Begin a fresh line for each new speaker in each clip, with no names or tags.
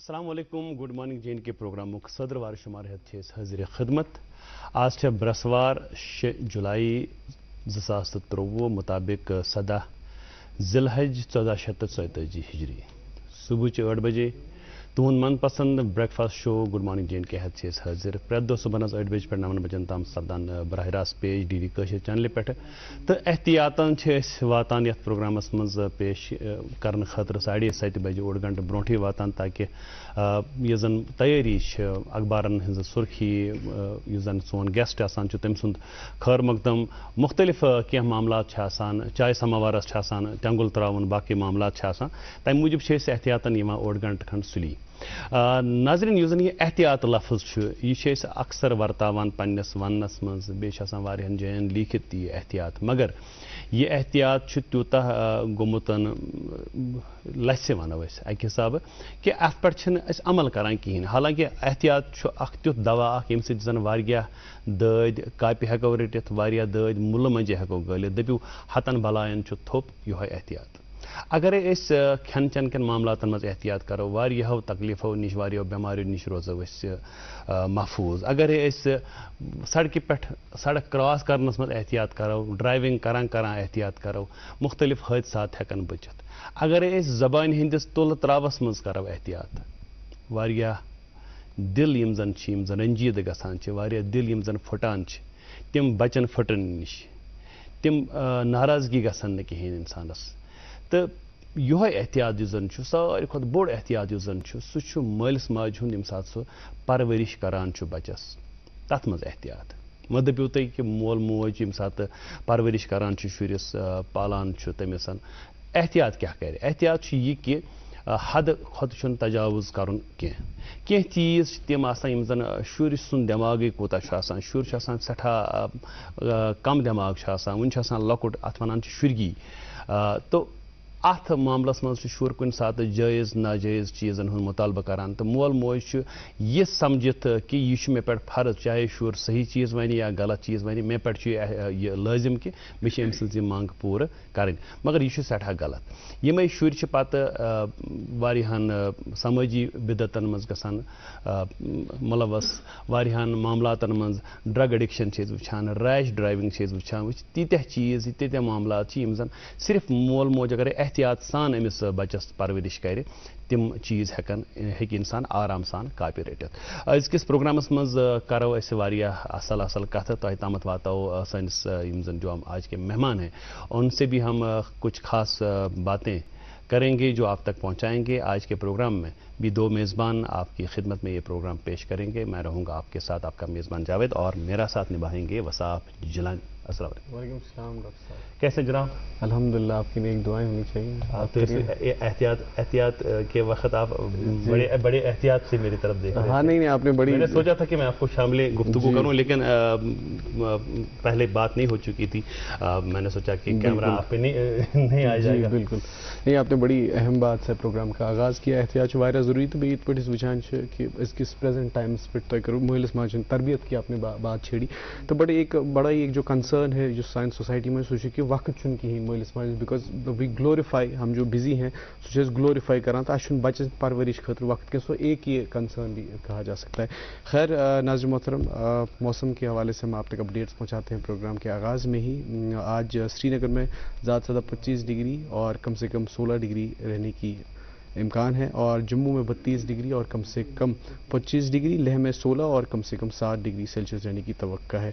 السلام علیکم good morning J N کے پروگرام صدر وار شمار ہیت حاضر خدمت آج برسوار 6 جولائی 2023 مطابق 17 ذی الحج 1447 ہجری صبح 8 بجے تہد من پسند بریک فاسٹ شو گڈ مارننگ جے این کے ہیت حاضر پریت دہ صبح 8 بجے پہ 9 بجن تام سپدان براہ راست پیش ڈی ڈی کشیر چینل پہ تو احتیاطاً واتان یتھ پروگرامس مز پیش کرنے خاطر 7:30 بجے 1 گھنٹہ برونٹھی واتان تاکہ یہ زن تیاری اخبارن ہز سرخی یہ زن سون گیسٹ آسان تم سند خیر مقدم مختلف کی معاملات چائے سماوارس ٹینگل تراؤن باقی معاملات تمہ موجود احتیاطاً 1 گھنٹہ کھنڈ سلی ناظرین یس زن یہ احتیاط لفظ یہ اکثر ورتاوان پنس ونس مز بیان جائن لیکھت یہ احتیاط مگر یہ احتیاط تیوتہ گومت لسہ ونو اکہ حساب کہ ات پہ عمل کران کہین حالانکہ احتیاط تیت دوا یم زن دد کاپہ ہیکو رٹت دد ملہ منجہ ہیکو گلت دپو ہتن بلائن تھوپ یہ احتیاط اگر کھین چین کن معاملات مز احتیاط کرو واریہو تکلیفو نش واریہو بیماریو نش روزو محفوظ اگر سڑکہ پہ سڑک کراس کرنس مز احتیاط کرو ڈرائیونگ کران احتیاط کرو مختلف حادثات ہیکن بچت اگر زبان ہندس تل تراوس مز کرو احتیاط واریاہ دل یم زن رنجید گژھان واریاہ دل یم زن پھٹان تم بچن پھٹن نش تم ناراضگی گژھن نہ کہین انسانس تو یہ احتیاط زن ساروی کھت بوڑ احتیاط زن سہ مالس ماج ہند یم سات سہ پرورش کران بچس تت مز احتیاط مہ دپو تھی کہ مول موج یم سات پرورش کران شرس پالان تمس احتیاط کیا کرے احتیاط یہ کہ حد کھت تجاوز کرن کی چیز تم یم زن شر سن دماغی کوتا شر سٹھا کم دماغ ون لکٹ ات ونان شرگی تو ات معاملس مز شر کن سات جائز ناجائز چیزن ہند مطالبہ کران تو مول موج یہ سمجھت کہ یہ مے پہ فرض چاہے شر صحیح چیز ون یا غلط چیز ون مے پہ یہ لازم کہ مے ام سن منگ پور کریں مگر یہ سٹھا غلط یمے شر پتہ واریہن سماجی بدعتن مز گژھان ملوث واریہن معاملاتن مز ڈرگ ایڈکشن وچھان ریش ڈرائیونگ وچھان تیتہ چیز تیتہ معاملات یم زن صرف مول موج اگر احتیاط سان امس بچس پرورش کرے تم چیز ہیکہ انسان آرام سان کاپہ رٹت ازکس پروگرامس مز کرو اصل کت تہ تامت واتو سنس یم زن جو ہم آج کے مہمان ہیں ان سے بھی ہم کچھ خاص باتیں کریں گے جو آپ تک پہنچائیں گے آج کے پروگرام میں بھی 2 میزبان آپ کی خدمت میں یہ پروگرام پیش کریں گے میں رہوں گا آپ کے ساتھ آپ کا میزبان جاوید اور میرا ساتھ نبھائیں گے وصاف جیلانی السلام علیکم
وعلیکم السلام ڈاکٹر صاحب
کیسے جناب
الحمدللہ آپ کی نیک دعائیں ہونی چاہیے
احتیاط کے وقت آپ بڑے احتیاط سے میری طرف دیکھ رہے ہیں
ہاں نہیں آپ نے بڑی
میں نے سوچا تھا کہ میں آپ کو شامل گفتگو کروں لیکن پہلے بات نہیں ہو چکی تھی میں نے سوچا کہ کیمرہ آپ پہ نہیں آ جائے گا
بالکل نہیں آپ نے بڑی اہم بات سے پروگرام کا آغاز کیا احتیاط واریاہ ضروری تو بیت پہ وچان کہ کس پریزنٹ ٹائمس پہ تھی کرو مہلس ماج تربیت کی آپ نے بات چھیڑی تو بڑا ایک جو کنسرن ہے جو سائنس سوسائٹی میں سو کہ وقت چھ کہین مالس ماج بیکاز وی گلوریفائی ہم جو بزی ہیں سو گلوریفائی کران تو اس بچن پرورش خاطر وقت کی سو ایک یہ کنسرن بھی کہا جا سکتا ہے خیر ناظرین محترم موسم کے حوالے سے ہم آپ تک اپڈیٹس پہنچاتے ہیں پروگرام کے آغاز میں ہی آج سری نگر میں زیادہ سے زیادہ 25 ڈگری اور کم سے کم 16 ڈگری رہنے کی امکان ہے اور جموں میں 32 ڈگری اور کم سے کم 25 ڈگری لیہ میں 16 اور کم سے کم 7 ڈگری سیلسیس رہنے کی توقع ہے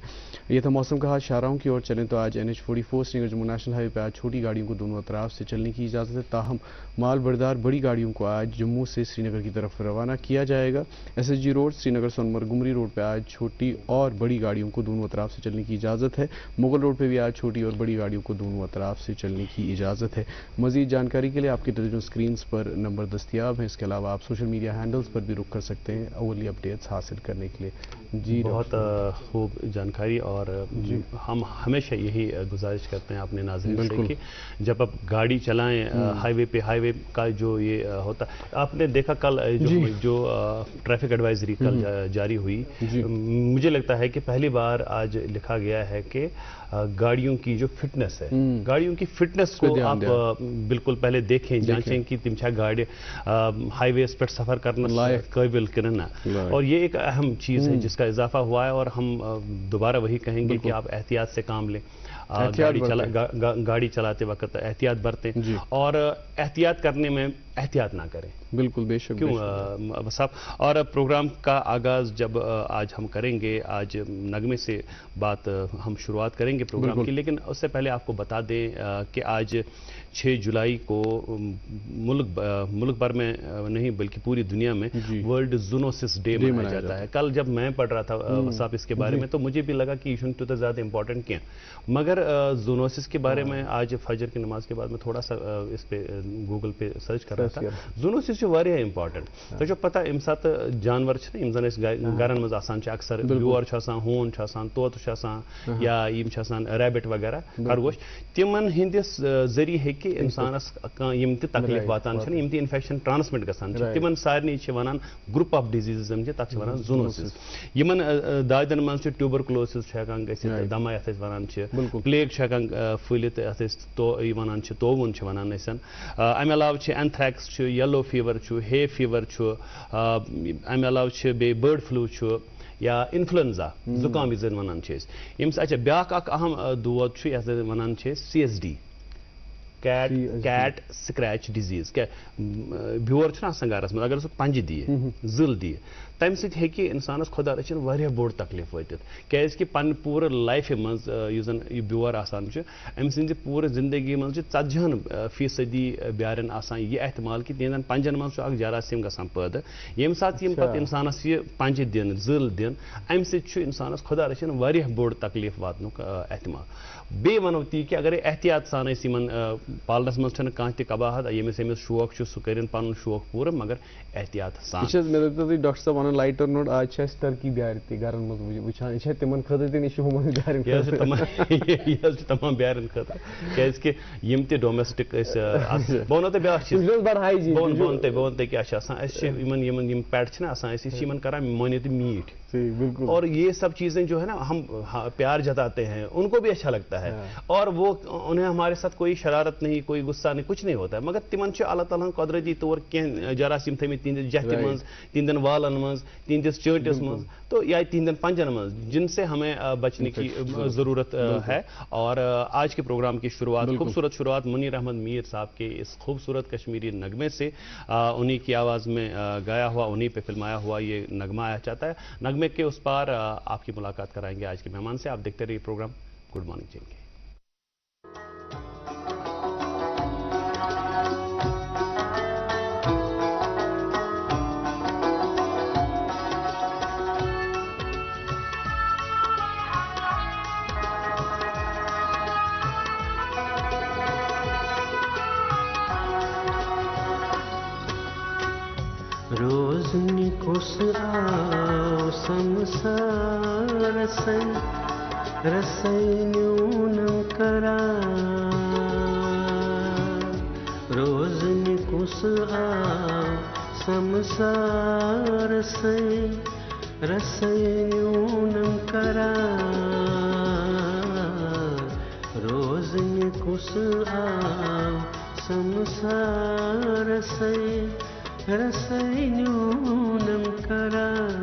یہ تھا موسم کا حال شاہراہوں کی اور چلیں تو آج NH44 سری نگر جموں نیشنل ہائی وے پہ آج چھوٹی گاڑیوں کو دونوں اطراف سے چلنے کی اجازت ہے تاہم مال بردار بڑی گاڑیوں کو آج جموں سے سری نگر کی طرف روانہ کیا جائے گا SSG روڈ سری نگر سونمرگ گمری روڈ پہ آج چھوٹی اور بڑی گاڑیوں کو دونوں اطراف سے چلنے کی اجازت ہے مغل روڈ پہ بھی آج چھوٹی اور بڑی گاڑیوں کو دونوں اطراف سے چلنے کی اجازت ہے مزید جانکاری کے لیے آپ کی ٹیلی ویژن اسکرینس پر نمبر دستیاب ہیں اس کے علاوہ آپ سوشل میڈیا ہینڈلز پر بھی رخ کر سکتے ہیں اولی اپڈیٹس حاصل کرنے کے لیے
جی بہت خوب جانکاری اور ہم ہمیشہ یہی گزارش کرتے ہیں اپنے ناظرین سے کہ جب آپ گاڑی چلائیں ہائی وے کا جو یہ ہوتا آپ نے دیکھا کل جو ٹریفک ایڈوائزری کل جاری ہوئی مجھے لگتا ہے کہ پہلی بار آج لکھا گیا ہے کہ گاڑیوں کی جو فٹنس ہے گاڑیوں کی فٹنس کو آپ بالکل پہلے دیکھیں جانچیں کہ تم چھا گاڑی قابل ہائی ویز پر سفر کرنا قابل کرنا. اور یہ ایک اہم چیز ہے جس کا اضافہ ہوا ہے, اور ہم دوبارہ وہی کہیں گے کہ آپ احتیاط سے کام لیں, گاڑی چلاتے وقت احتیاط برتیں, اور احتیاط کرنے میں احتیاط نہ کریں.
بالکل, بے شک.
کیوں صاحب, اور پروگرام کا آغاز جب آج ہم کریں گے, آج نغمے سے بات ہم شروعات کریں گے پروگرام کی, لیکن اس سے پہلے آپ کو بتا دیں کہ آج 6 جولائی کو ملک بھر میں نہیں بلکہ پوری دنیا میں ورلڈ زونوسس ڈے منایا جاتا ہے. کل جب میں پڑھ رہا تھا صاحب اس کے بارے میں, تو مجھے بھی لگا کہ ایشون تو زیادہ امپورٹنٹ کیا, مگر زونوسس کے بارے میں آج فجر کی نماز کے بعد میں تھوڑا سا اس پہ گوگل پہ سرچ کر رہا تھا. زونوسس چھُ واریاہ امپورٹنٹ. تۄہہِ چھو پتہ امہِ ساتہٕ جانور چھِ یِم زن أسۍ گرن منٛز آسان چھِ اکثر, بیور چھُ آسان, ہوٗن چھُ آسان, طوطہٕ چھُ آسان, یا یِم چھِ آسان ریبٹ وغیرہ, خرگوش, تِمن ہٕنٛدِس ذٔریعہٕ ہیٚکہِ انسانس کانٛہہ یِم تہِ تکلیف واتان چھِ, یِم تہِ انفیکشن ٹرانسمٹ گژھان چھِ, تِمن سارنٕے چھِ ونان گروپ آف ڈِزیٖزز یِم چھِ تتھ چھِ ونان زونوسس. یِمن دادٮ۪ن منٛز چھُ ٹیوبرکلوسس چھُ ہٮ۪کان گٔژھِتھ, دما یتھ أسۍ ونان چھِ, پلیگ چھُ ہٮ۪کان پھٔہلِتھ یتھ أسۍ ونان چھِ تووُن چھِ ونان أسۍ. امہِ علاوٕ چھِ اینتھریکس چھُ, یلو فیور چھُ, ہے فیور چھُ, امہِ علاوٕ چھِ بیٚیہِ بٲرڈ فلوٗ چھُ, یا انفلوئنزا زُکام یُس زن ونان چھِ أسۍ. ییٚمہِ سۭتۍ اچھا بیٛاکھ اکھ اہم دود چھُ یتھ زن ونان چھِ أسۍ CSD, کیٹ سکریچ ڈِزیٖز. بیور چھُنہ آسان گرس منٛز, اگر سُہ پنجہِ دِیہِ, زٕل دِیہِ, تمہِ سۭتۍ ہیٚکہِ انسانس خۄدا رٔچھِنۍ واریاہ بوٚڑ تکلیف وٲتِتھ. کیازِ کہِ پننہِ پوٗرٕ لایفہِ منٛز یُس زن یہِ بیور آسان چھُ, أمۍ سٕنٛزِ پوٗرٕ زندگی منٛز چھِ 40% بیارٮ۪ن آسان یہِ احتمال کہِ تِہنٛدٮ۪ن پنجن منٛز چھُ اکھ جراثیم گژھان پٲدٕ. ییٚمہِ ساتہٕ یِم پتہٕ انسانس یہِ پنجہِ دِن, زٕل دِن, امہِ سۭتۍ چھُ انسانس خۄدا رٔچھِنۍ واریاہ بوٚڑ تکلیف واتنُک احتمال. بیٚیہِ ونو تی کہِ اگرے احتیاط سان أسۍ یِمن پالنس منٛز چھنہٕ کانٛہہ تہِ قباحت, ییٚمِس شوق چھُ سُہ کٔرِنۍ پنُن شوق پوٗرٕ, مگر احتیاط سان.
مےٚ دٔپتو تُہۍ ڈاکٹر صٲب ونان لایٹر نوٹ, آز چھِ اَسہِ ٹٔرکی بیارِ تہِ گرن منٛز وٕچھان, یہِ چھا تِمن خٲطرٕ تہِ, یہِ چھُ ہُمن بیارٮ۪ن خٲطرٕ,
یہِ حظ چھُ تمام بیارٮ۪ن خٲطرٕ, کیازِ کہِ یِم تہِ ڈومیسٹِک أسۍ, بہٕ ونو تۄہہِ بیٛاکھ چیٖز, بہٕ ونہٕ تۄہہِ کیٛاہ چھُ آسان. أسۍ چھِ یِم پیٹ چھِنہ آسان, أسۍ چھِ یِمن کران مٲنِو تُہۍ میٖٹھ, اور یہ سب چیزیں جو ہے نا ہم پیار جتاتے ہیں, ان کو بھی اچھا لگتا ہے, اور وہ انہیں ہمارے ساتھ کوئی شرارت نہیں, کوئی غصہ نہیں, کچھ نہیں ہوتا ہے. مگر تمن چھُ اللہ تعالیٰ ہن قدرتی طور کینٛہہ جراثیم تھٲمٕتۍ تِہنٛدِس جہتہِ منٛز, تِہنٛدٮ۪ن والن منٛز, تِہنٛدِس چٲنٛٹِس منٛز, تو یا تِہنٛدٮ۪ن پنجن منٛز, جن سے ہمیں بچنے کی ضرورت ہے. اور آج کے پروگرام کی شروعات, خوبصورت شروعات منیر احمد میر صاحب کے اس خوبصورت کشمیری نغمے سے, انہی کی آواز میں گایا ہوا, انہی پہ فلمایا ہوا یہ نغمہ آیا چاہتا ہے. نغمے کے اس پار آپ کی ملاقات کرائیں گے آج کے مہمان سے. آپ دیکھتے رہیے پروگرام گڈ مارننگ چینج.
روزنی کس آو سمسار رسینیونم کران, روزنی کس آو سمسار رسینیونم کران, روزنی کس آو سمسار رسینیونم کران.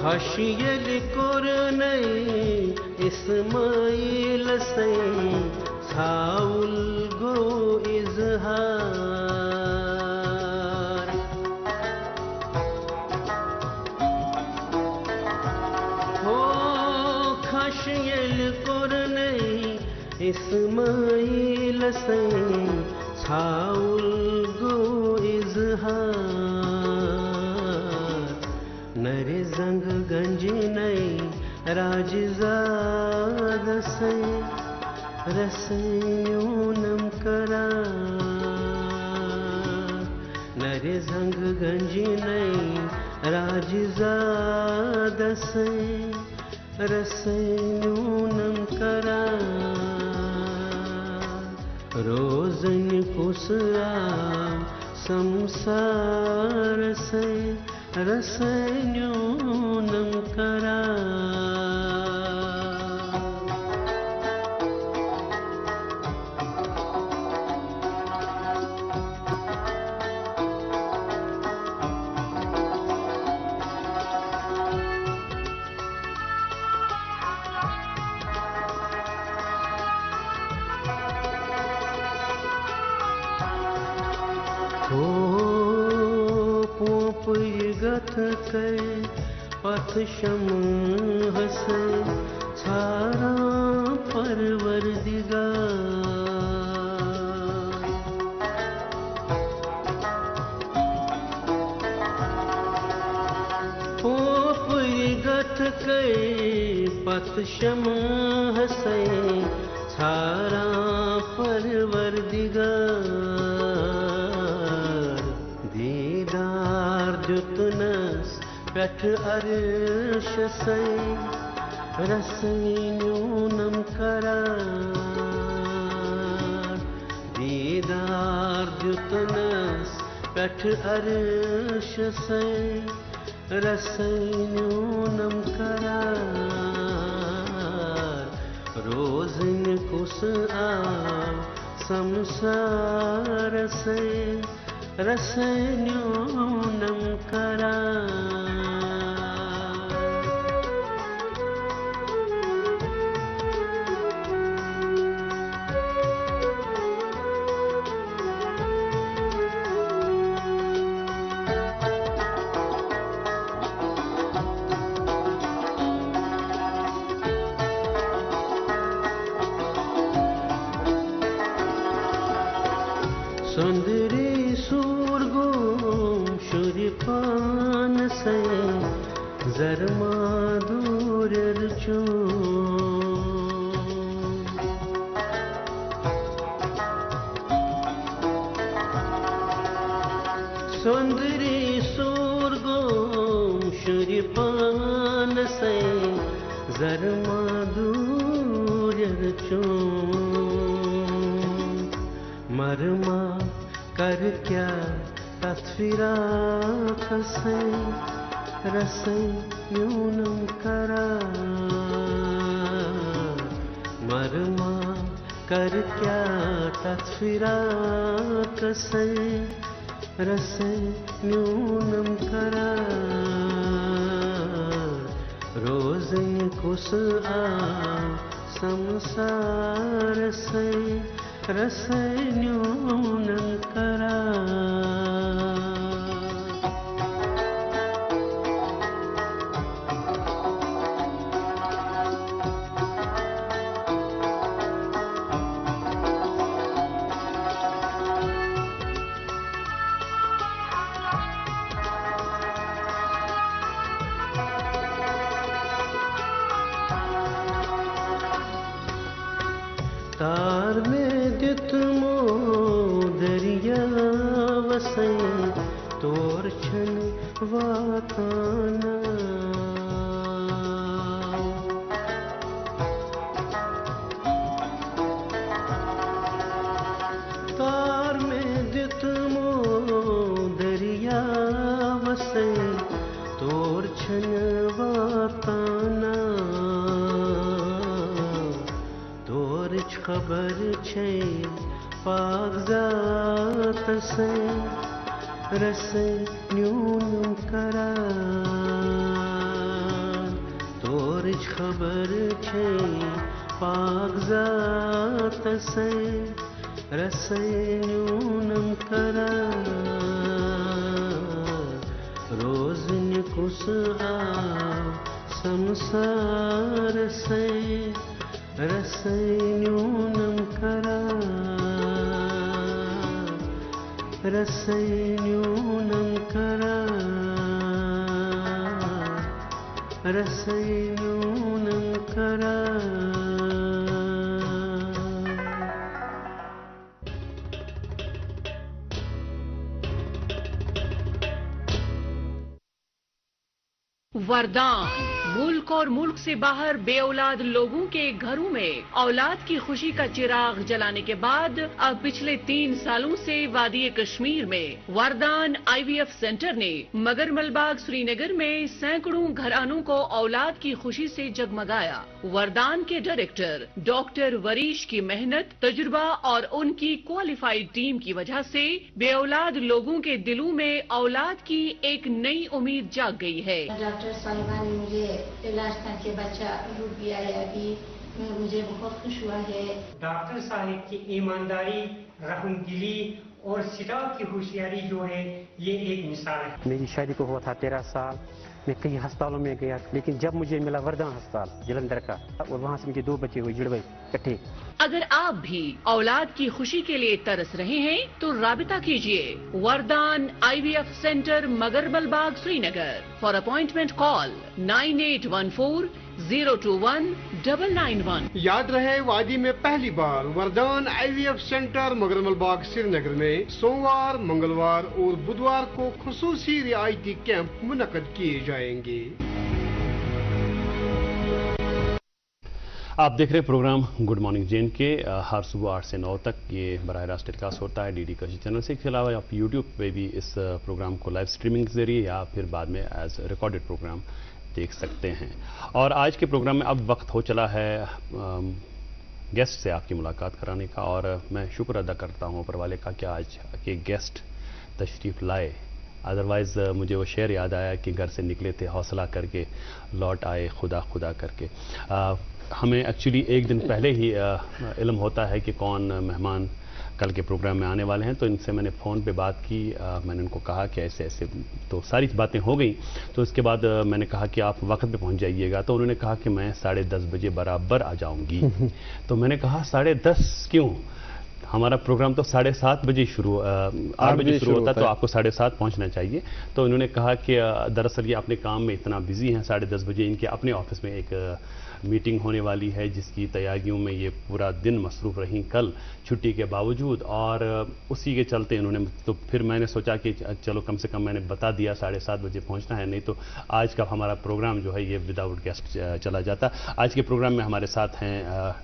خشیل کرنی اسماعیل سے ساول گو اظہار, ہو خشیل کرنی اسماعیل سے ساول گو اظہار, نر زنگ گنج نئی راجزاد سے رسیونم کران, نر زنگ گنج نئی राजजादसै रसै न्यूनं करा रोजन कुसरा संसारसै रसै न्यूनं करा पथ शम हसे छारा परवरदिगार पोप गथ के पथ शम हसे छारा परवरदिगार दीदार जुतनस पठ अर्श से रसै न्यूनं करा दीदार जुतनस पठ अर्श से रसै न्यूनं करा रोजन कुस आ संसार से रसै न्यूनं करा सुंदरी सूरगुम शूरिपान से जरमा दूर रचो सुंदरी सूरगुम शूरिपान से जरमा दूर रचो मरमा कर क्या तस्वीरात से रसै न्यूनं करा मरमा कर क्या तस्वीरात से रसै न्यूनं करा रोजन कुस आ संसार से रसै न्यूनं करा तार में दित मो दरिया वसै तोर छन वाताना तार में दित मो दरिया वसै तोर छन वाताना खबर छे पागजात से रसै न्यूनं करा तोर खबर छे पागजात से रसै न्यूनं करा रोजन कुस आ संसार से रसै न्यूनं करा रसै न्यूनं करा रसै न्यूनं करा
वरदान मुल्क और मुल्क से बाहर बेऔलाद लोगों के घरों में औलाद की खुशी का चिराग जलाने के बाद अब पिछले 3 सालों से वादी कश्मीर में वरदान IVF सेंटर ने मगरमलबाग श्रीनगर में सैकड़ों घरानों को औलाद की खुशी से जगमगाया। वरदान के डायरेक्टर डॉक्टर वरीश की मेहनत, तजुर्बा और उनकी क्वालिफाइड टीम की वजह से बेऔलाद लोगों के दिलों में औलाद की एक नई उम्मीद जाग गई है।
डॉक्टर साहिबा ने मुझे इलाज करके बच्चा रुक गया है, अभी मुझे बहुत खुश हुआ है।
डॉक्टर साहिब की ईमानदारी, रहमदिली और स्टाफ की होशियारी जो है ये एक मिसाल है।
मेरी शादी को हुआ था 13 साल, मैं कई अस्पतालों में गया, लेकिन जब मुझे मिला वरदान अस्पताल जलंधर का, और वहाँ से मुझे 2 बच्चे हुए जुड़वे इकट्ठे।
अगर आप भी औलाद की खुशी के लिए तरस रहे हैं तो राबिता कीजिए Vardaan IVF centre Magarmalbagh Srinagar. For appointment call 9814 021 991।
याद रहे, वादी में पहली बार वरदान IVF सेंटर मगरमलबाग श्रीनगर में सोमवार, मंगलवार और बुधवार को खुसूसी रियायती कैंप मुनक्कद किए जाएंगे।
आप देख रहे हैं प्रोग्राम गुड मॉर्निंग जेन के हर सुबह 8 से 9 तक ये बराह रास्त टेलीकास्ट होता है DD कशी चैनल से। इसके अलावा आप यूट्यूब पे भी इस प्रोग्राम को लाइव स्ट्रीमिंग के जरिए या फिर बाद में एज रिकॉर्डेड प्रोग्राम देख सकते हैं। और आज के प्रोग्राम में अब वक्त हो चला है गेस्ट से आपकी मुलाकात कराने का, और मैं शुक्र अदा करता हूँ ऊपर वाले का कि आज के गेस्ट तशरीफ़ लाए। अदरवाइज़ मुझे वो शेर याद आया कि घर से निकले थे हौसला करके, लौट आए खुदा खुदा करके। हमें एक्चुअली एक दिन पहले ही इल्म होता है कि कौन मेहमान कल के प्रोग्राम में आने वाले हैं, तो इनसे मैंने फ़ोन पे बात की। मैंने उनको कहा कि ऐसे ऐसे, तो सारी बातें हो गई। तो इसके बाद मैंने कहा कि आप वक्त पे पहुंच जाइएगा, तो उन्होंने कहा कि मैं 10:30 बजे बराबर आ जाऊंगी। तो मैंने कहा 10:30 क्यों, हमारा प्रोग्राम तो 7:30 बजे शुरू 8 बजे शुरू होता है, तो आपको 7:30 पहुंचना चाहिए। तो इन्होंने कहा कि दरअसल ये अपने काम में इतना बिजी हैं, 10:30 बजे इनके अपने ऑफिस में एक मीटिंग होने वाली है जिसकी तैयारियों में ये पूरा दिन मसरूफ़ रहीं कल छुट्टी के बावजूद, और उसी के चलते इन्होंने, तो फिर मैंने सोचा कि चलो कम से कम मैंने बता दिया 7:30 बजे पहुंचना है, नहीं तो आज का हमारा प्रोग्राम जो है ये विदाउट गेस्ट चला जाता। आज के प्रोग्राम में हमारे साथ हैं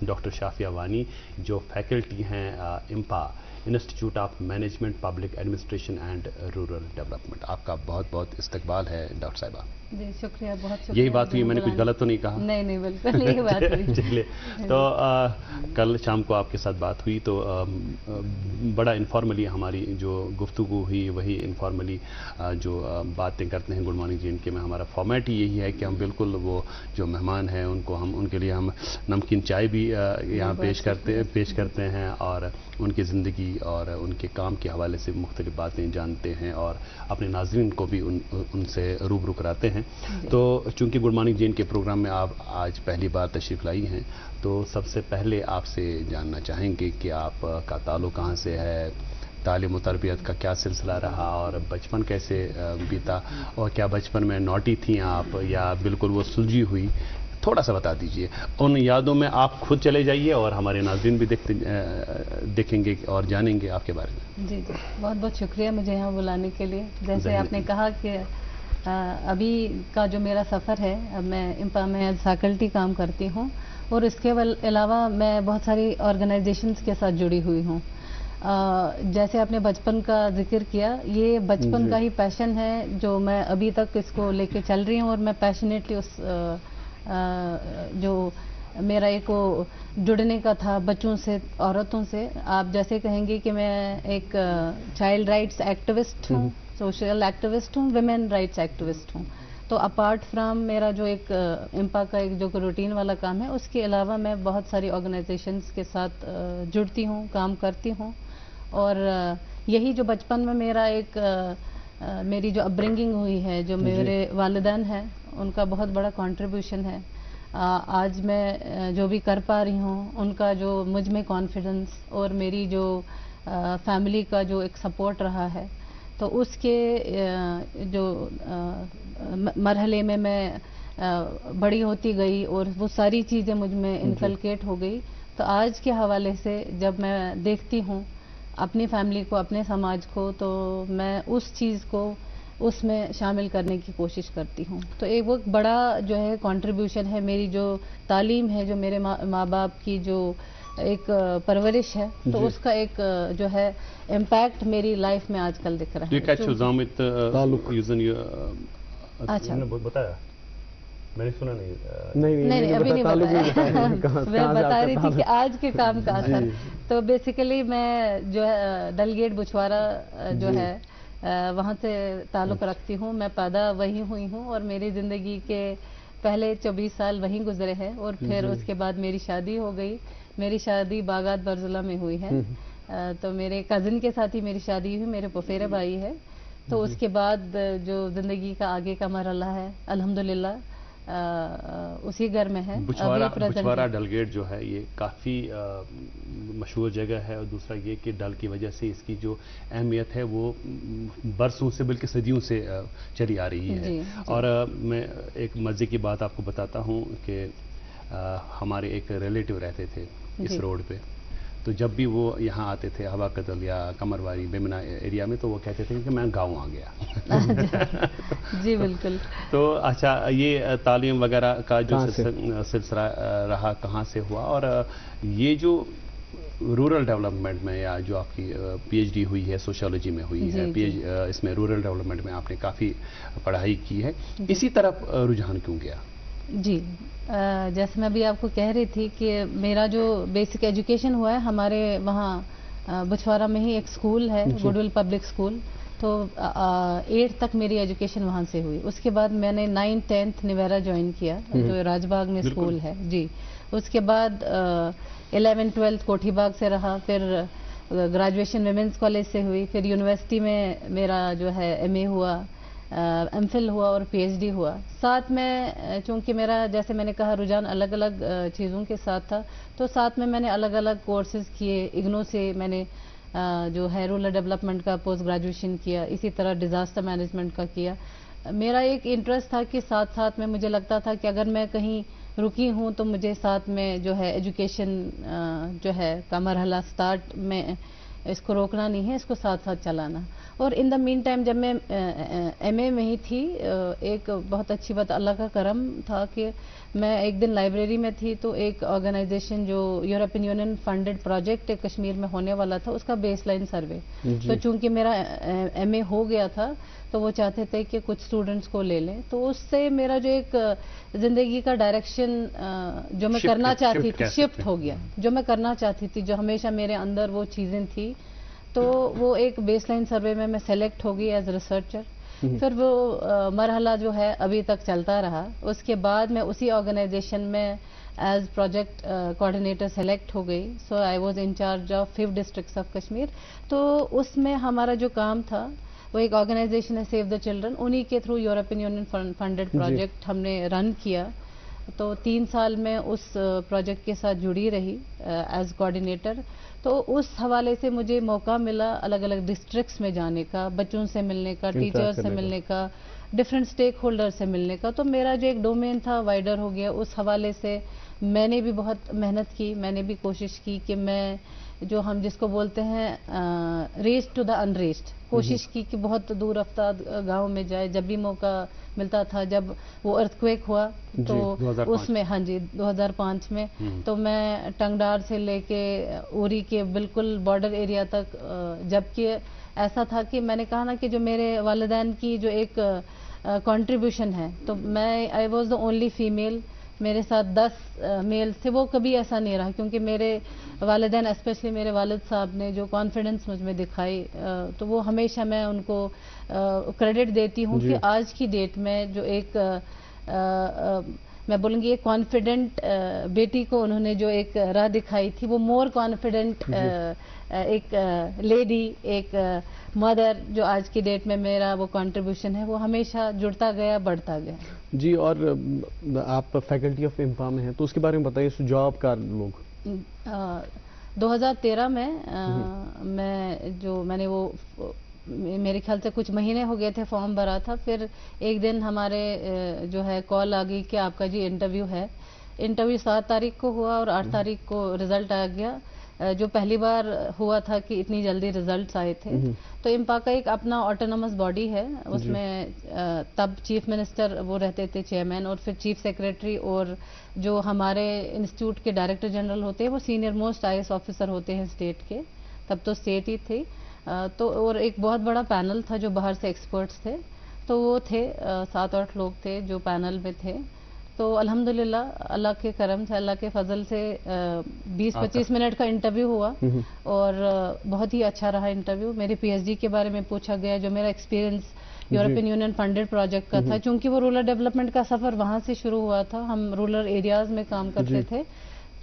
डॉक्टर शाफिया वानी, जो फैकल्टी हैं IMPA institute of management public administration and rural development. आपका बहुत बहुत इस्तकबाल है डॉक्टर साहिबा।
जी शुक्रिया, बहुत शुक्रिया।
यही बात हुई, मैंने कुछ गलत तो नहीं कहा?
नहीं नहीं, बिल्कुल यही बात हुई।
चलिए, तो कल शाम को आपके साथ बात हुई, तो बड़ा इनफॉर्मली हमारी जो गुफ्तगू हुई वही इनफॉर्मली जो बातें करते हैं गुड मॉर्निंग जी इनके में, हमारा फॉर्मेट ही यही है कि हम बिल्कुल वो जो मेहमान हैं उनको हम उनके लिए हम नमकीन चाय भी यहाँ पेश करते हैं, और उनकी ज़िंदगी और उनके काम के हवाले से मुख्तलिफ बातें जानते हैं, और अपने नाज़रीन को भी उनसे रूबरू कराते हैं। तो चूंकि गुड मॉर्निंग जेन के प्रोग्राम में आप आज पहली बार तशरीफ़ लाई हैं, तो सबसे पहले आपसे जानना चाहेंगे कि आपका ताल्लुक़ कहाँ से है, तालीम और तरबियत का क्या सिलसिला रहा, और बचपन कैसे बीता, और क्या बचपन में नॉटी थी आप या बिल्कुल वो सुलझी हुई, थोड़ा सा बता दीजिए। उन यादों में आप खुद चले जाइए और हमारे नाज़रीन भी देखेंगे और जानेंगे आपके बारे में।
जी जी, बहुत बहुत शुक्रिया मुझे यहाँ बुलाने के लिए। जैसे आपने कहा कि अभी का जो मेरा सफ़र है, अब मैं IMPA में एज फैकल्टी काम करती हूँ, और इसके अलावा मैं बहुत सारी ऑर्गेनाइजेशंस के साथ जुड़ी हुई हूँ। जैसे आपने बचपन का जिक्र किया, ये बचपन का ही पैशन है जो मैं अभी तक इसको लेके चल रही हूँ, और मैं पैशनेटली उस जो मेरा एक वो जुड़ने का था बच्चों से, औरतों से, आप जैसे कहेंगे कि मैं एक चाइल्ड राइट्स एक्टिविस्ट हूँ, सोशल एक्टिविस्ट हूँ, विमेन राइट्स एक्टिविस्ट हूँ। तो अपार्ट फ्रॉम मेरा जो एक IMPA का एक जो रूटीन वाला काम है, उसके अलावा मैं बहुत सारी ऑर्गेनाइजेशंस के साथ जुड़ती हूँ, काम करती हूँ, और यही जो बचपन में मेरा एक मेरी जो अपब्रिंगिंग हुई है, जो मेरे वालिदैन हैं, उनका बहुत बड़ा कंट्रीब्यूशन है। आज मैं जो भी कर पा रही हूँ, उनका जो मुझ में कॉन्फिडेंस और मेरी जो फैमिली का जो एक सपोर्ट रहा है, तो उसके जो मरहले में मैं बड़ी होती गई और वो सारी चीज़ें मुझ में इनकलकेट हो गई। तो आज के हवाले से जब मैं देखती हूँ अपनी फैमिली को, अपने समाज को, तो मैं उस चीज़ को اس میں شامل کرنے کی کوشش کرتی ہوں. تو ایک وہ بڑا جو ہے کنٹریبیوشن ہے میری جو تعلیم ہے, جو میرے ماں باپ کی جو ایک پرورش ہے, تو اس کا ایک جو ہے امپیکٹ میری لائف میں آج کل دکھ رہا ہے. اچھا
بتایا میں نے سنا
نہیں ابھی نہیں بتایا. میں بتا رہی تھی کہ آج کے کام کا اثر. تو بیسیکلی میں جو ہے ڈلگیٹ بچھوارا جو ہے وہاں سے تعلق رکھتی ہوں. میں پیدا وہیں ہوئی ہوں اور میری زندگی کے پہلے 24 سال وہیں گزرے ہیں, اور پھر اس کے بعد میری شادی ہو گئی. میری شادی باغات برزولہ میں ہوئی ہے. تو میرے کزن کے ساتھ ہی میری شادی ہوئی, میرے پفیرے بھائی ہے. تو اس کے بعد جو زندگی کا آگے کا مرحلہ ہے الحمدللہ اسی گھر میں ہے.
بچھوارا ڈلگیٹ جو ہے یہ کافی مشہور جگہ ہے, اور دوسرا یہ کہ ڈل کی وجہ سے اس کی جو اہمیت ہے وہ برسوں سے بلکہ صدیوں سے چلی آ رہی ہے. اور میں ایک مزے کی بات آپ کو بتاتا ہوں کہ ہمارے ایک ریلیٹیو رہتے تھے اس روڈ پہ. تو جب بھی وہ یہاں آتے تھے ہوا قتل یا کمرواری بیمنا ایریا میں, تو وہ کہتے تھے کہ میں گاؤں آ گیا.
جی بالکل.
تو اچھا, یہ تعلیم وغیرہ کا جو سلسلہ رہا کہاں سے ہوا, اور یہ جو رورل ڈیولپمنٹ میں یا جو آپ کی پی ایچ ڈی ہوئی ہے سوشیالوجی میں ہوئی ہے, اس میں رورل ڈیولپمنٹ میں آپ نے کافی پڑھائی کی ہے, اسی طرف رجحان کیوں گیا؟
جی جیسے میں ابھی آپ کو کہہ رہی تھی کہ میرا جو بیسک ایجوکیشن ہوا ہے ہمارے وہاں بچھوارا میں ہی ایک اسکول ہے, گڈ ول پبلک اسکول. تو 8 تک میری ایجوکیشن وہاں سے ہوئی. اس کے بعد میں نے 9th 10th نیویرا جوائن کیا جو راج باغ میں اسکول ہے. جی اس کے بعد 11th 12th کوٹھی باغ سے رہا, پھر گریجویشن ویمنس کالج سے ہوئی, پھر یونیورسٹی میں میرا جو ہے ایم اے ہوا, ایم فل ہوا اور پی ایچ ڈی ہوا. ساتھ میں چونکہ میرا جیسے میں نے کہا رجحان الگ الگ چیزوں کے ساتھ تھا, تو ساتھ میں نے الگ الگ کورسز کیے. اگنو سے میں نے جو ہے رورل ڈیولپمنٹ کا پوسٹ گریجویشن کیا, اسی طرح ڈیزاسٹر مینجمنٹ کا کیا. میرا ایک انٹرسٹ تھا کہ ساتھ ساتھ میں مجھے لگتا تھا کہ اگر میں کہیں رکی ہوں تو مجھے ساتھ میں جو ہے ایجوکیشن جو ہے کا مرحلہ سٹارٹ میں اس کو روکنا نہیں ہے, اس کو ساتھ ساتھ چلانا. اور ان دا مین ٹائم جب میں ایم اے میں ہی تھی, ایک بہت اچھی بات اللہ کا کرم تھا کہ میں ایک دن لائبریری میں تھی, تو ایک آرگنائزیشن جو European union funded project Kashmir میں ہونے والا تھا اس کا بیس لائن سروے. تو چونکہ میرا ایم اے ہو گیا تھا تو وہ چاہتے تھے کہ کچھ اسٹوڈنٹس کو لے لیں. تو اس سے میرا جو ایک زندگی کا ڈائریکشن جو میں کرنا چاہتی تھی شفٹ ہو گیا. جو میں کرنا چاہتی تھی, جو ہمیشہ میرے اندر وہ چیزیں تھی, تو وہ ایک بیس لائن سروے میں سلیکٹ ہو گئی ایز ریسرچر. پھر وہ مرحلہ جو ہے ابھی تک چلتا رہا. اس کے بعد میں اسی آرگنائزیشن میں ایز پروجیکٹ کوآرڈینیٹر سلیکٹ ہو گئی. So I was in charge of 5 districts of Kashmir. تو اس میں ہمارا جو کام تھا وہ ایک آرگنائزیشن ہے سیو دا چلڈرن, انہی کے through European union funded project ہم نے رن کیا. تو 3 سال میں اس پروجیکٹ کے ساتھ جڑی رہی ایز کوآرڈینیٹر. تو اس حوالے سے مجھے موقع ملا الگ الگ ڈسٹرکٹس میں جانے کا, بچوں سے ملنے کا, ٹیچر سے ملنے کا, ڈفرینٹ اسٹیک ہولڈر سے ملنے کا. تو میرا جو ایک ڈومین تھا وائڈر ہو گیا. اس حوالے سے میں نے بھی بہت محنت کی, میں نے بھی کوشش کی کہ میں جو ہم جس کو بولتے ہیں reach to the unreached, کوشش کی کہ بہت دور افتاد گاؤں میں جائے. جب بھی موقع ملتا تھا, جب وہ ارتھ کویک ہوا تو اس میں 2005 میں, تو میں ٹنگڈار سے لے کے اوری کے بالکل بارڈر ایریا تک, جبکہ ایسا تھا کہ میں نے کہا نا کہ جو میرے والدین کی جو ایک کنٹریبیوشن ہے, تو میں I was the only female, میرے ساتھ 10 میل تھے. وہ کبھی ایسا نہیں رہا کیونکہ میرے والدین اسپیشلی میرے والد صاحب نے جو کانفیڈنس مجھ میں دکھائی, تو وہ ہمیشہ میں ان کو کریڈٹ دیتی ہوں کہ آج کی ڈیٹ میں جو ایک میں بولوں گی ایک کانفیڈنٹ بیٹی کو انہوں نے جو ایک راہ دکھائی تھی, وہ مور کانفیڈنٹ ایک لیڈی, ایک مدر, جو آج کی ڈیٹ میں میرا وہ کنٹریبیوشن ہے وہ ہمیشہ جڑتا گیا, بڑھتا گیا.
جی, اور آپ فیکلٹی آف امپا میں ہیں, تو اس کے بارے میں بتائیے. جاب کا لوگ
2013 میں میں نے وہ میرے خیال سے کچھ مہینے ہو گئے تھے فارم بھرا تھا. پھر ایک دن ہمارے جو ہے کال آ گئی کہ آپ کا جی انٹرویو ہے. انٹرویو 7 تاریخ کو ہوا اور 8 تاریخ کو رزلٹ آ گیا. जो पहली बार हुआ था कि इतनी जल्दी रिजल्ट्स आए थे। तो इम्पा का एक अपना ऑटोनोमस बॉडी है, उसमें तब चीफ मिनिस्टर वो रहते थे चेयरमैन, और फिर चीफ सेक्रेटरी और जो हमारे इंस्टीट्यूट के डायरेक्टर जनरल होते हैं वो सीनियर मोस्ट IAS ऑफिसर होते हैं स्टेट के, तब तो स्टेट ही थे। तो और एक बहुत बड़ा पैनल था जो बाहर से एक्सपर्ट्स थे, तो वो थे 7-8 लोग थे जो पैनल में थे। तो अल्हम्दुलिल्लाह अल्लाह के करम से, अल्लाह के फजल से 20-25 मिनट का इंटरव्यू हुआ और बहुत ही अच्छा रहा इंटरव्यू। मेरी PhD के बारे में पूछा गया, जो मेरा experience European union funded project का था, चूंकि वो रूरल डेवलपमेंट का सफर वहां से शुरू हुआ था, हम रूरल एरियाज में काम करते थे,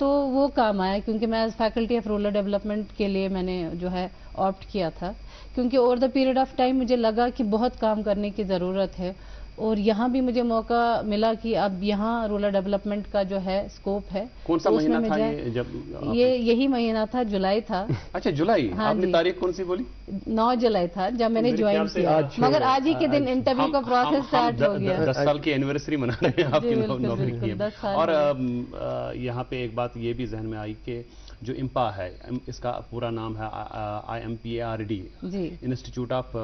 तो वो काम आया क्योंकि मैं as faculty of rural development के लिए मैंने जो है ऑप्ट किया था, क्योंकि over the period of time मुझे लगा कि बहुत काम करने की ज़रूरत है और यहाँ भी मुझे मौका मिला कि अब यहाँ रूरल डेवलपमेंट का जो है स्कोप है।
कौन सा महीना था ये जब
यही महीना था, जुलाई था।
अच्छा जुलाई,
हाँ,
आपने तारीख कौन सी बोली?
9 जुलाई था जब मैंने ज्वाइन किया, मगर आज ही के दिन इंटरव्यू का प्रोसेस स्टार्ट हो गया।
10 साल की एनिवर्सरी मना रहे हैं आपकी नौकरी की। और यहाँ पे एक बात ये भी जहन में आई कि जो इम्पा है, इसका पूरा नाम है IMPARD, institute of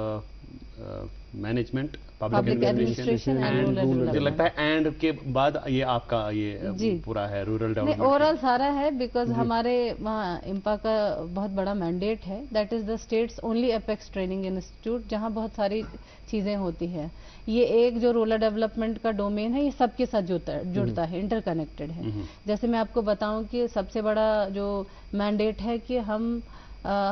management public administration and मुझे लगता है एंड के बाद ये आपका ये पूरा है रूरल डेवलपमेंट।
ओवरऑल सारा है, बिकॉज हमारे वहाँ इम्पा का बहुत बड़ा मैंडेट है, that is the states only apex training institute, जहाँ बहुत सारी चीजें होती हैं। ये एक जो रूरल डेवलपमेंट का डोमेन है, ये सबके साथ जुड़ता है, इंटरकनेक्टेड है। जैसे मैं आपको बताऊं कि सबसे बड़ा जो मैंडेट है कि हम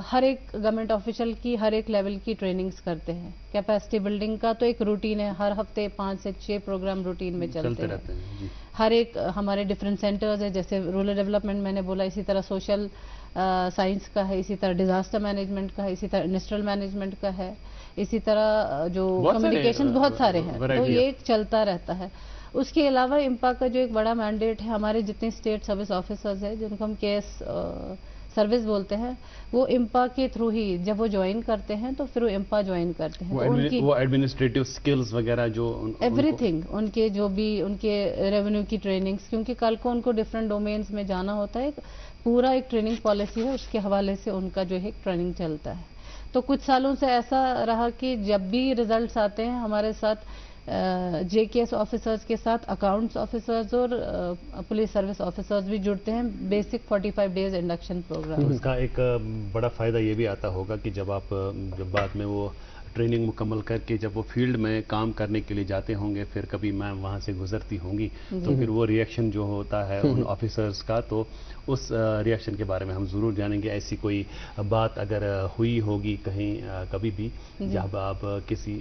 हर एक गवर्नमेंट ऑफिशियल की हर एक लेवल की ट्रेनिंग्स करते हैं। कैपेसिटी बिल्डिंग का तो एक रूटीन है, हर हफ्ते 5 से 6 प्रोग्राम रूटीन में चलते रहते हैं। हर एक हमारे डिफरेंट सेंटर्स है, जैसे रूरल डेवलपमेंट मैंने बोला, इसी तरह सोशल साइंस का है, इसी तरह डिजास्टर मैनेजमेंट का है, इसी तरह इंडस्ट्रियल मैनेजमेंट का है, इसी तरह जो कम्युनिकेशन बहुत सारे हैं, तो ये चलता रहता है। उसके अलावा इम्पा का जो एक बड़ा मैंडेट है, हमारे जितने स्टेट सर्विस ऑफिसर्स हैं जिनको हम केस सर्विस बोलते हैं, वो इम्पा के थ्रू ही जब वो ज्वाइन करते हैं तो फिर वो इम्पा ज्वाइन करते हैं।
वो एडमिनिस्ट्रेटिव स्किल्स वगैरह जो
एवरीथिंग उनके जो भी उनके रेवेन्यू की ट्रेनिंग्स, क्योंकि कल को उनको डिफरेंट डोमेन्स में जाना होता है, पूरा एक ट्रेनिंग पॉलिसी है, उसके हवाले से उनका जो है ट्रेनिंग चलता है। तो कुछ सालों से ऐसा रहा कि जब भी रिजल्ट्स आते हैं हमारे साथ JKS ऑफिसर्स के साथ अकाउंट्स ऑफिसर्स और पुलिस सर्विस ऑफिसर्स भी जुड़ते हैं, बेसिक 45 डेज इंडक्शन प्रोग्राम।
उसका एक बड़ा फायदा ये भी आता होगा कि जब बाद में वो ट्रेनिंग मुकम्मल करके जब वो फील्ड में काम करने के लिए जाते होंगे, फिर कभी मैम वहाँ से गुजरती होंगी, तो फिर वो रिएक्शन जो होता है उन ऑफिसर्स का, तो उस रिएक्शन के बारे में हम ज़रूर जानेंगे। ऐसी कोई बात अगर हुई होगी कहीं कभी भी, जब आप किसी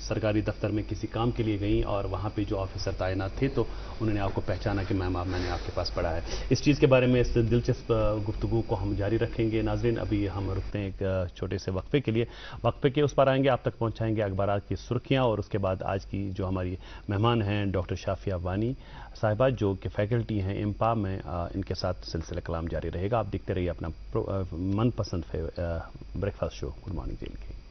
सरकारी दफ्तर में किसी काम के लिए गई और वहाँ पे जो ऑफिसर तैनात थे तो उन्होंने आपको पहचाना कि मैम मैंने आपके पास पढ़ा है। इस चीज़ के बारे में, इस दिलचस्प गुफ्तगू को हम जारी रखेंगे। नाजरीन, अभी हम रुकते हैं एक छोटे से वक्फे के लिए, वक्फे के उस पर आएंगे, आप तक पहुँचाएंगे अखबार की सुर्खियाँ, और उसके बाद आज की जो हमारी मेहमान हैं डॉक्टर शाफिया वानी साहिबा, जो कि फैकल्टी हैं इम्पा में, इनके साथ सिलसिला कलाम जारी रहेगा। आप देखते रहिए अपना मनपसंद ब्रेकफास्ट शो गुड मॉर्निंग जेल के।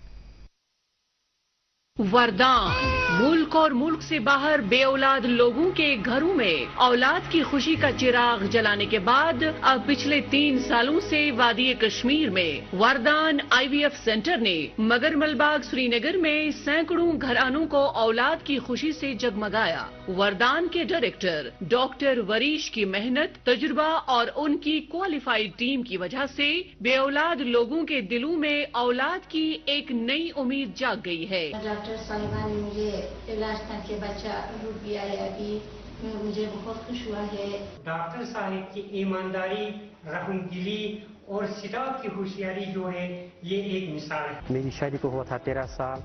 वरदान, मुल्क और मुल्क से बाहर बेऔलाद लोगों के घरों में औलाद की खुशी का चिराग जलाने के बाद अब पिछले 3 सालों से वादी कश्मीर में वरदान IVF सेंटर ने मगरमलबाग श्रीनगर में सैकड़ों घरानों को औलाद की खुशी से जगमगाया। वरदान के डायरेक्टर डॉक्टर वरीश की मेहनत, तजुर्बा और उनकी क्वालिफाइड टीम की वजह से बेऔलाद लोगों के दिलों में औलाद की एक नई उम्मीद जाग गई है।
डॉक्टर साहिबा ने मुझे इलाज करके बच्चा रुक गया है, अभी मुझे बहुत खुश हुआ है।
डॉक्टर साहिब की ईमानदारी, रहमदिली और सिताब की होशियारी जो है ये एक मिसाल है।
मेरी शादी को हुआ था 13 साल,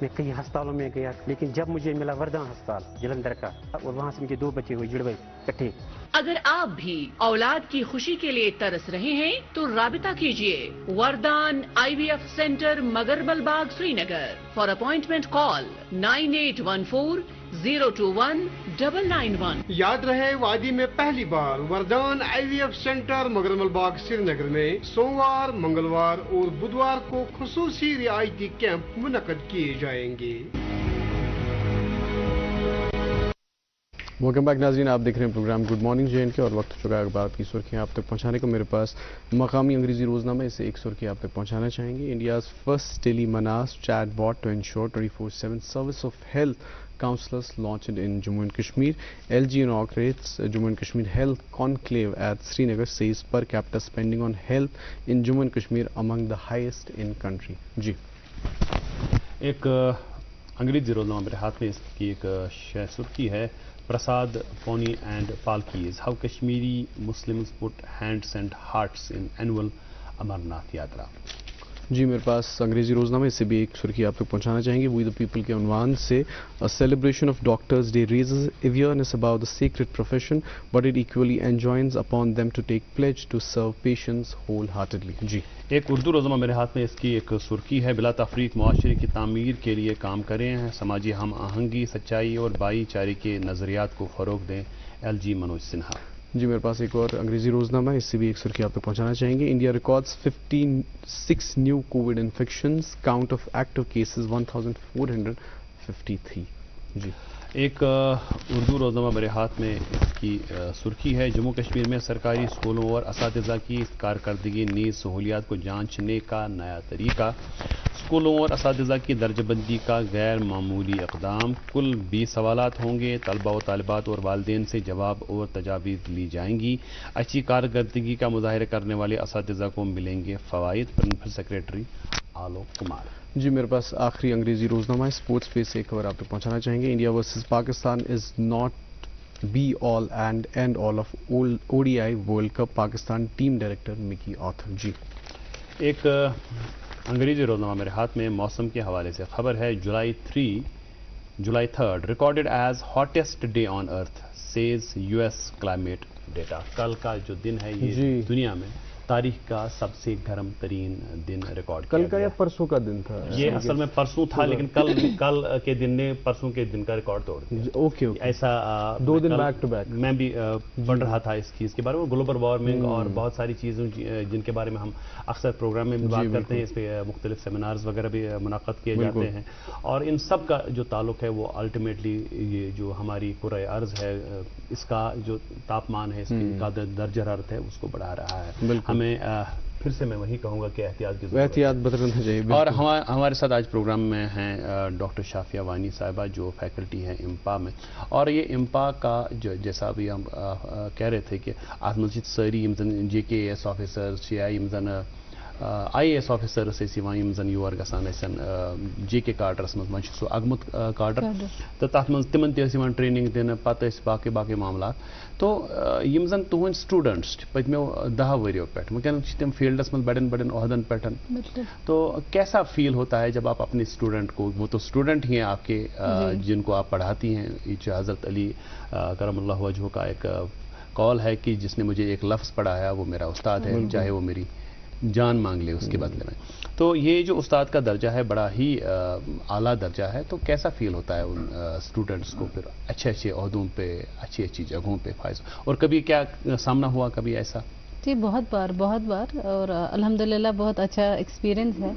मैं कई अस्पतालों में गया, लेकिन जब मुझे मिला वरदान अस्पताल जलंधर का, और वहाँ से मुझे 2 बच्चे हुए जुड़वे इकट्ठे।
अगर आप भी औलाद की खुशी के लिए तरस रहे हैं तो राबिता कीजिए Vardaan IVF centre Magarmalbagh Srinagar. For appointment call 9814 021 991।
याद रहे, वादी में पहली बार वरदान IVF सेंटर मगरमलबाग श्रीनगर में सोमवार, मंगलवार और बुधवार को खुसूसी रियायती कैंप मुनक्कद किए जाएंगे।
वेलकम बैक नाज़रीन, आप देख रहे हैं प्रोग्राम गुड मॉर्निंग JNK और वक्त हो चुका है अखबार की सुर्खियां आप तक पहुंचाने को। मेरे पास मकामी अंग्रेजी रोजनामा इससे एक सुर्खी आप तक पहुंचाना चाहेंगे। India's first Telemanas chatbot to ensure 24/7 service of health counselors launched in Jammu and Kashmir. LG inaugurates Jammu and Kashmir Health Conclave at Srinagar, says per capita spending on health in Jammu and Kashmir among the highest in country. जी
एक अंग्रेजी रोजनामा मेरे हाथ में, इसकी एक सुर्खी है prasad pony and palkis, how Kashmiri Muslims put hands and hearts in annual Amarnath Yatra.
जी मेरे पास अंग्रेजी रोजनामा इससे भी एक सुर्खी आप तक पहुंचाना चाहेंगे। वी द पीपल के उन्वान से a celebration of doctors day raises awareness about the secret profession but it equally enjoins upon them to take pledge to serve patients whole heartedly. जी
एक उर्दू रोजनामा मेरे हाथ में, इसकी एक सुर्खी है बिला तफरीक मुआशरे की तामीर के लिए काम करें, समाजी हम आहंगी सच्चाई और भाईचारे के नजरियात को फरोग दें, LG मनोज सिन्हा।
जी मेरे पास एक और अंग्रेजी रोजनामा इससे भी एक सुर्खी आप तक पहुंचाना चाहेंगे। India records 56 new Covid infections, count of active cases 1453। जी
एक उर्दू रोजनामा मेरे हाथ में, इसकी सुर्खी है जम्मू कश्मीर में सरकारी स्कूलों और असातिज़ा की कारकर्दगी नीज़ सहूलियात को जांचने का नया तरीका, स्कूलों और असातिज़ा की दर्जबंदी का गैर मामूली इक़दाम, कुल 20 सवालात होंगे, तलबा व तालिबात और वालिदैन से जवाब और तजावीज़ ली जाएंगी, अच्छी कारकर्दगी का मुजाहिरा करने वाले असातिज़ा को मिलेंगे फ़वाइद, प्रिंसिपल सेक्रेटरी आलोक कुमार।
जी मेरे पास आखिरी अंग्रेजी रोजनामा है स्पोर्ट्स पेज से एक खबर आप तक पहुंचाना चाहेंगे। India versus Pakistan is not be all and end all of ODI world cup, Pakistan team director Mickey Arthur. जी
एक अंग्रेजी रोजनामा मेरे हाथ में मौसम के हवाले से खबर है July 3 recorded as hottest day on earth, says US climate data. कल का जो दिन है ये दुनिया में तारीख का सबसे गर्म तरीन दिन रिकॉर्ड किया
कल का या परसों का दिन था?
ये असल में परसों था, लेकिन कल के दिन ने परसों के दिन का रिकॉर्ड तोड़ दिया।
ओके
ऐसा
2 दिन बैक टू बैक
मैं भी पढ़ रहा था इस चीज़ के बारे में, ग्लोबल वार्मिंग और बहुत सारी चीज़ों जिनके बारे में हम अक्सर प्रोग्राम में भी बात करते हैं, इस पर मुख्तलिफ सेमिनार्स वगैरह भी मुनाक़द किए जाते हैं, और इन सब का जो ताल्लुक है वो अल्टीमेटली ये जो हमारी कुर्रे अर्ज़ है इसका जो तापमान है, इसका दर्जा हरारत है उसको बढ़ा रहा है। हमें फिर से मैं वही कहूँगा कि एहतियात बरतना चाहिए। और हमारे साथ आज प्रोग्राम में हैं डॉक्टर शाफिया वानी साहिबा जो फैकल्टी हैं इम्पा में, और ये इम्पा का जो जैसा अभी हम कह रहे थे कि आज मस्जिद सारी JKS ऑफिसर्स या IAS ऑफिसर्स योर गसान JK कार्डरस मज सो अगमुत कार्डर तो तथ मज तिमन तन ट्रेनिंग दिन पत बाकी मामला तो यम जन तुहद स्टूडेंट्स पत्मो 10 वरियों पे वनकन तम फील्डस में बड़न बड़न ओहदन पे, तो कैसा फील होता है जब आप अपने स्टूडेंट को, वो तो स्टूडेंट ही हैं आपके जिनको आप पढ़ाती हैं, ये हज़रत अली करमल्लाह वजहू का एक कॉल है कि जिसने मुझे एक लफ्ज़ पढ़ाया वो मेरा उस्ताद है, चाहे वो मेरी जान मांग ले उसके बदले में। तो ये जो उस्ताद का दर्जा है बड़ा ही आला दर्जा है, तो कैसा फील होता है उन स्टूडेंट्स को फिर अच्छे ओहदों पे, अच्छी जगहों पे फायज, और कभी क्या सामना हुआ कभी ऐसा?
जी बहुत बार, और अल्हम्दुलिल्लाह बहुत अच्छा एक्सपीरियंस है।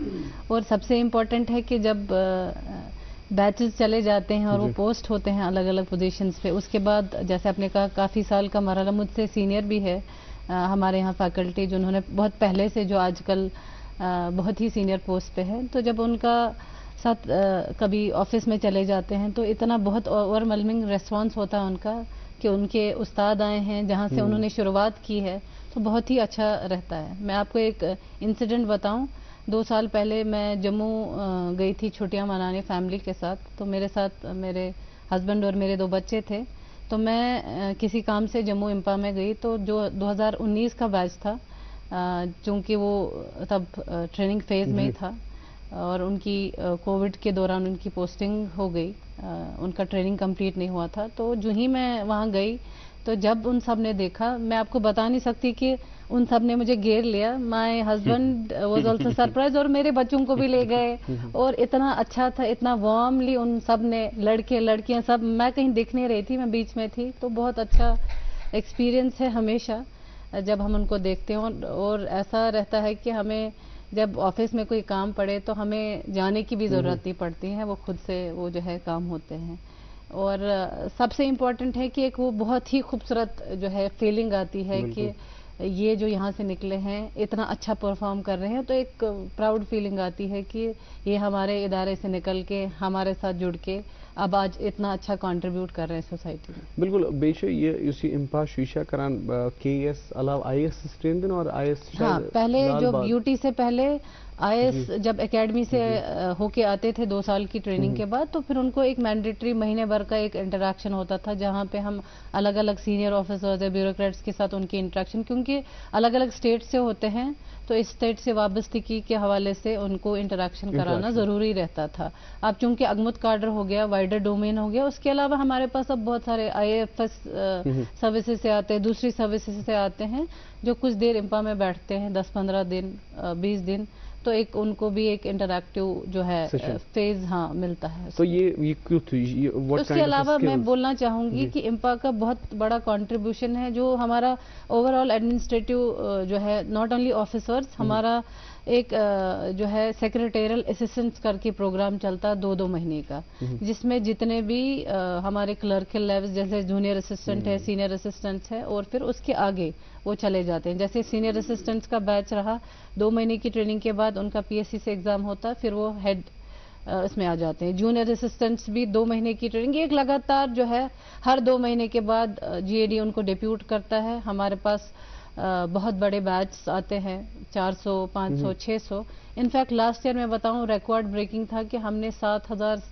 और सबसे इम्पोर्टेंट है कि जब बैचेस चले जाते हैं और वो पोस्ट होते हैं अलग अलग पोजीशंस पे, उसके बाद जैसे आपने कहा काफ़ी साल का मरहला, मुझसे सीनियर भी है हमारे यहाँ फैकल्टी जिन्होंने बहुत पहले से जो आजकल बहुत ही सीनियर पोस्ट पे है, तो जब उनका साथ कभी ऑफिस में चले जाते हैं तो इतना बहुत ओवरवेलमिंग रिस्पांस होता है उनका कि उनके उस्ताद आए हैं जहाँ से उन्होंने शुरुआत की है, तो बहुत ही अच्छा रहता है। मैं आपको एक इंसिडेंट बताऊं, 2 साल पहले मैं जम्मू गई थी छुट्टियां मनाने फैमिली के साथ, तो मेरे साथ मेरे हस्बैंड और मेरे 2 बच्चे थे, तो मैं किसी काम से जम्मू इम्पा में गई, तो जो 2019 का बैच था चूँकि वो तब ट्रेनिंग फेज में ही था और उनकी कोविड के दौरान उनकी पोस्टिंग हो गई, उनका ट्रेनिंग कंप्लीट नहीं हुआ था, तो जो ही मैं वहाँ गई तो जब उन सब ने देखा, मैं आपको बता नहीं सकती कि उन सब ने मुझे घेर लिया, my husband was also surprise, और मेरे बच्चों को भी ले गए, और इतना अच्छा था, इतना वार्मली उन सब ने, लड़के लड़कियां सब, मैं कहीं दिख नहीं रही थी, मैं बीच में थी, तो बहुत अच्छा एक्सपीरियंस है हमेशा जब हम उनको देखते हैं। और ऐसा रहता है कि हमें जब ऑफिस में कोई काम पड़े तो हमें जाने की भी ज़रूरत नहीं पड़ती है, वो खुद से वो जो है काम होते हैं। اور سب سے امپورٹنٹ ہے کہ ایک وہ بہت ہی خوبصورت جو ہے فیلنگ آتی ہے کہ یہ جو یہاں سے نکلے ہیں اتنا اچھا پرفارم کر رہے ہیں، تو ایک پراؤڈ فیلنگ آتی ہے کہ یہ ہمارے ادارے سے نکل کے ہمارے ساتھ جڑ کے اب آج اتنا اچھا کنٹریبیوٹ کر رہے ہیں سوسائٹی میں.
بالکل بیشک یہ امپا شیشہ کران کے ایس علاوہ آئی ایس ٹرین دن اور آئی ایس
ہاں پہلے جو بیوٹی سے پہلے آئی ایس جب اکیڈمی سے ہو کے آتے تھے 2 سال کی ٹریننگ کے بعد، تو پھر ان کو ایک مینڈیٹری مہینے بھر کا ایک انٹریکشن ہوتا تھا جہاں پہ ہم الگ الگ سینئر آفیسرز یا بیوروکریٹس کے ساتھ ان کی انٹریکشن، کیونکہ الگ الگ اسٹیٹ سے ہوتے ہیں تو اس اسٹیٹ سے وابستگی کے حوالے سے ان کو انٹریکشن کرانا ضروری رہتا تھا. اب چونکہ اگمت کارڈر ہو گیا، وائڈر ڈومین ہو گیا، اس کے علاوہ ہمارے پاس اب بہت سارے آئی ایف ایس سروسز سے آتے ہیں، دوسری سروسز سے آتے ہیں جو کچھ دیر امپا میں بیٹھتے ہیں، 10-15 دن 20 دن، تو ایک ان کو بھی ایک انٹریکٹیو جو ہے فیز ملتا ہے.
تو یہ کیوں تھی؟
اس کے علاوہ میں بولنا چاہوں گی کہ امپا کا بہت بڑا کنٹریبیوشن ہے جو ہمارا اوور آل ایڈمنسٹریٹو جو ہے، ناٹ اونلی آفیسرز، ہمارا ایک جو ہے سیکریٹریل اسسٹنٹس کر کے پروگرام چلتا ہے 2 مہینے کا، جس میں جتنے بھی ہمارے کلرکل لیول جیسے جونیئر اسسٹنٹ ہے، سینئر اسسٹنٹ ہے، اور پھر اس کے آگے وہ چلے جاتے ہیں. جیسے سینئر اسسٹنٹس کا بیچ رہا 2 مہینے کی ٹریننگ کے بعد ان کا پی ایس سی سے ایگزام ہوتا ہے، پھر وہ ہیڈ اس میں آ جاتے ہیں. جونیئر اسسٹنٹس بھی 2 مہینے کی ٹریننگ، ایک لگاتار جو ہے ہر 2 مہینے کے بعد جی اے ڈی ان کو ڈیپیوٹ کرتا ہے. ہمارے پاس بہت بڑے بیچ آتے ہیں، 400 500 600. انفیکٹ لاسٹ ایئر میں بتاؤں ریکارڈ بریکنگ تھا کہ ہم نے 7000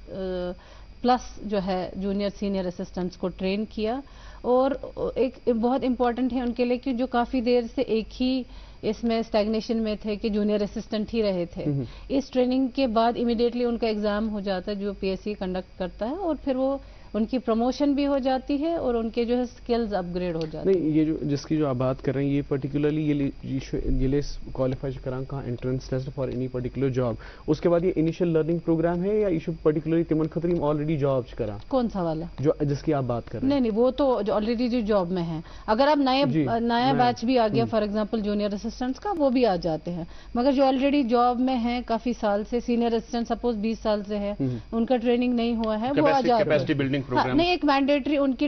پلس جو ہے جونیئر سینئر اسسٹنٹس کو ٹرین کیا. اور ایک بہت امپورٹنٹ ہے ان کے لیے کہ جو کافی دیر سے ایک ہی اس میں اسٹیگنیشن میں تھے کہ جونیئر اسسٹنٹ ہی رہے تھے، اس ٹریننگ کے بعد امیڈیٹلی ان کا ایگزام ہو جاتا ہے جو پی ایس سی کنڈکٹ کرتا ہے، اور پھر وہ ان کی پروموشن بھی ہو جاتی ہے اور ان کے جو ہے سکلز اپ گریڈ ہو جاتے ہیں.
نہیں، یہ جو جس کی جو آپ بات کر رہے ہیں یہ پرٹیکولرلی یہ کوالیفائی کران کا entrance test for any particular job, اس کے بعد یہ انیشیل لرننگ پروگرام ہے یا یہ پرٹیکولرلی تمن خطر آلریڈی جاب کران؟
کون سا والا
جو جس کی آپ بات کر رہے ہیں؟
نہیں، وہ تو آلریڈی جو جاب میں ہے. اگر اب نیا بیچ بھی آ گیا فار ایگزامپل جونیئر اسسٹنٹس کا، وہ بھی آ جاتے ہیں. مگر جو آلریڈی جاب میں ہیں کافی سال سے، سینئر اسسٹنٹ سپوز 20 سال سے ہے، ان کا ٹریننگ نہیں ہوا ہے، وہ آ جاتے ہیں. نہیں، ایک مینڈیٹری ان کی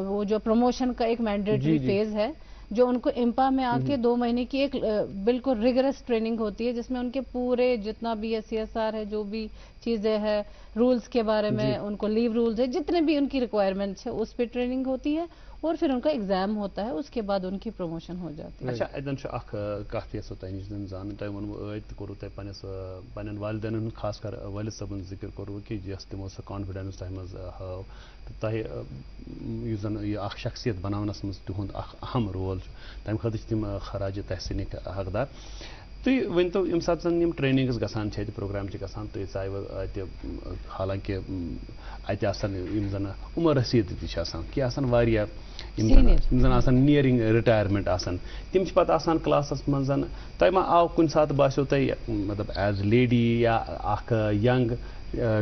وہ جو پروموشن کا ایک مینڈیٹری فیز ہے جو ان کو امپا میں آ کے 2 مہینے کی ایک بالکل ریگرس ٹریننگ ہوتی ہے، جس میں ان کے پورے جتنا بھی سی ایس آر ہے، جو بھی چیزیں ہے، رولز کے بارے میں، ان کو لیو رولز ہے، جتنے بھی ان کی ریکوائرمنٹس ہے اس پہ ٹریننگ ہوتی ہے، اور پھر ان کا ایگزام ہوتا ہے، اس کے بعد ان کی پروموشن ہو جاتی ہے.
اچھا، اتن اخ کت یسو تہ نش دن زان تہ ونو کورو تہ پنن والدین خاص کر والد صبن ذکر کورو کہ جس تمو سہ کانفیڈنس تہ مز ہاو تہ یُس زن یہ اخ شخصیت بناونس مز تہند اخ اہم رول تمہ خاطر تم خراج تحسینک حقدار. تُہۍ ؤنتو ییٚمہِ ساتہٕ زن یِم ٹریننگز گژھان چھِ اتہِ پروگرام چھِ گژھان تُہۍ ژایوٕ اتہِ حالانکہِ اتہِ آسان یِم زن عمر رسیٖد تہِ چھِ آسان کینٛہہ آسان واریاہ یِم زن آسان نیرِنگ رِٹایرمنٹ آسان، تِم چھِ پتہٕ آسان کلاسس منٛز. تۄہہِ ما آو کُنہِ ساتہٕ باسیو تۄہہِ مطلب ایز لیڈی یا اکھ ینگ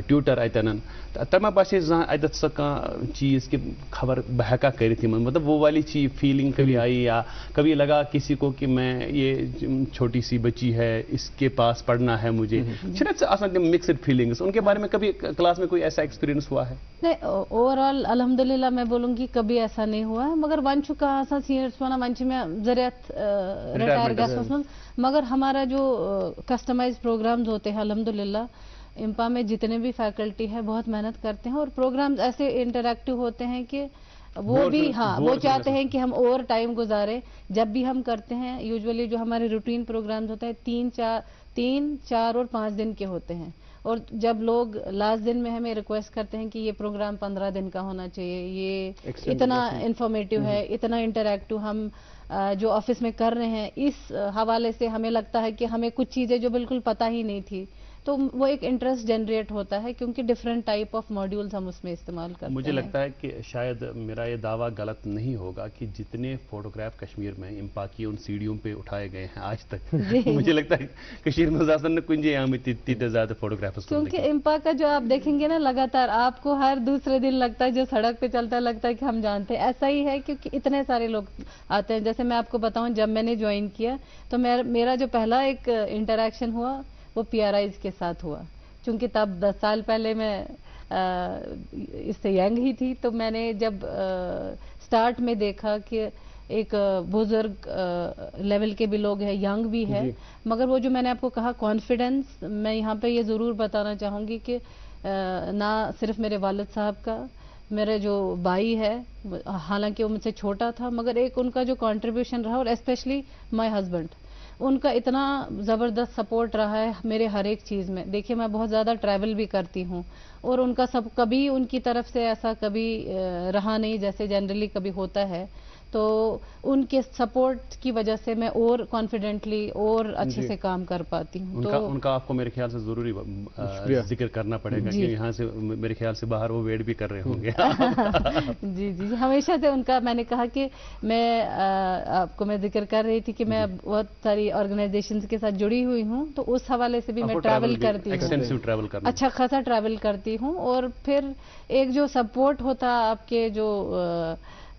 ٹیوٹر اتن تۄہہِ ما باسے زانٛہہ اتٮ۪تھ سۄ کانٛہہ چیٖز کہ خبر بہٕ ہٮ۪کا کٔرِتھ یِمن، مطلب وہ والی چیز فیلنگ کبھی آئی یا کبھی لگا کسی کو کہ میں یہ چھوٹی سی بچی ہے اس کے پاس پڑھنا ہے مجھے، آسان تم مکسڈ فیلنگس، ان کے بارے میں کبھی کلاس میں کوئی ایسا ایکسپیرینس ہوا ہے؟
نہیں، اوور آل الحمدللہ میں بولوں گی کبھی ایسا نہیں ہوا ہے. مگر ون چھ آسان سینئرس ونان ون میں ضرورت ریٹائر گژھنس من، مگر ہمارا جو کسٹمائز پروگرامز ہوتے ہیں الحمدللہ امپا میں جتنے بھی فیکلٹی ہے بہت محنت کرتے ہیں، اور پروگرامز ایسے انٹریکٹیو ہوتے ہیں کہ وہ بھی وہ چاہتے ہیں کہ ہم اور ٹائم گزارے. جب بھی ہم کرتے ہیں یوزولی جو ہمارے روٹین پروگرامز ہوتے ہیں 3 4 اور 5 دن کے ہوتے ہیں، اور جب لوگ لاسٹ دن میں ہمیں ریکویسٹ کرتے ہیں کہ یہ پروگرام 15 دن کا ہونا چاہیے، یہ اتنا انفارمیٹیو ہے، اتنا انٹریکٹیو ہم جو آفس میں کر رہے ہیں، اس حوالے سے ہمیں لگتا ہے کہ ہمیں کچھ چیزیں جو بالکل پتہ ہی نہیں تھی، تو وہ ایک انٹرسٹ جنریٹ ہوتا ہے کیونکہ ڈفرینٹ ٹائپ آف ماڈیولز ہم اس میں استعمال کرتے ہیں.
مجھے لگتا ہے کہ شاید میرا یہ دعویٰ غلط نہیں ہوگا کہ جتنے فوٹوگراف کشمیر میں امپا کی ان سیڑھیوں پہ اٹھائے گئے ہیں آج تک، مجھے لگتا ہے کشمیر میں آسان کن جائے آمت تیتے زیادہ فوٹوگرافرز.
کیونکہ امپا کا جو آپ دیکھیں گے نا لگاتار آپ کو ہر دوسرے دن لگتا ہے جو سڑک پہ چلتا ہے لگتا ہے کہ ہم جانتے ہیں. ایسا ہی ہے کیونکہ اتنے سارے لوگ آتے ہیں. جیسے میں آپ کو بتاؤں جب میں نے جوائن کیا تو میرا جو پہلا ایک انٹریکشن ہوا وہ پی آر آئیز کے ساتھ ہوا، چونکہ تب 10 سال پہلے میں اس سے ینگ ہی تھی. تو میں نے جب سٹارٹ میں دیکھا کہ ایک بزرگ لیول کے بھی لوگ ہیں, ینگ بھی ہے, مگر وہ جو میں نے آپ کو کہا کانفیڈنس, میں یہاں پہ یہ ضرور بتانا چاہوں گی کہ نہ صرف میرے والد صاحب کا, میرے جو بھائی ہے حالانکہ وہ مجھ سے چھوٹا تھا, مگر ایک ان کا جو کنٹریبیوشن رہا, اور اسپیشلی مائی ہسبینڈ, ان کا اتنا زبردست سپورٹ رہا ہے میرے ہر ایک چیز میں. دیکھیے میں بہت زیادہ ٹریول بھی کرتی ہوں, اور ان کا کبھی ان کی طرف سے ایسا کبھی رہا نہیں جیسے جنرلی کبھی ہوتا ہے. تو ان کے سپورٹ کی وجہ سے میں اور کانفیڈنٹلی اور اچھے سے کام کر پاتی ہوں.
ان کا آپ کو میرے خیال سے ضروری ذکر کرنا پڑے گا کہ یہاں سے میرے خیال سے باہر وہ ویٹ بھی کر رہے ہوں گے.
جی جی, ہمیشہ سے ان کا, میں نے کہا کہ میں آپ کو میں ذکر کر رہی تھی کہ میں بہت ساری آرگنائزیشنز کے ساتھ جڑی ہوئی ہوں, تو اس حوالے سے بھی میں ٹریول کرتی ہوں, اچھا خاصا ٹریول کرتی ہوں. اور پھر ایک جو سپورٹ ہوتا آپ کے جو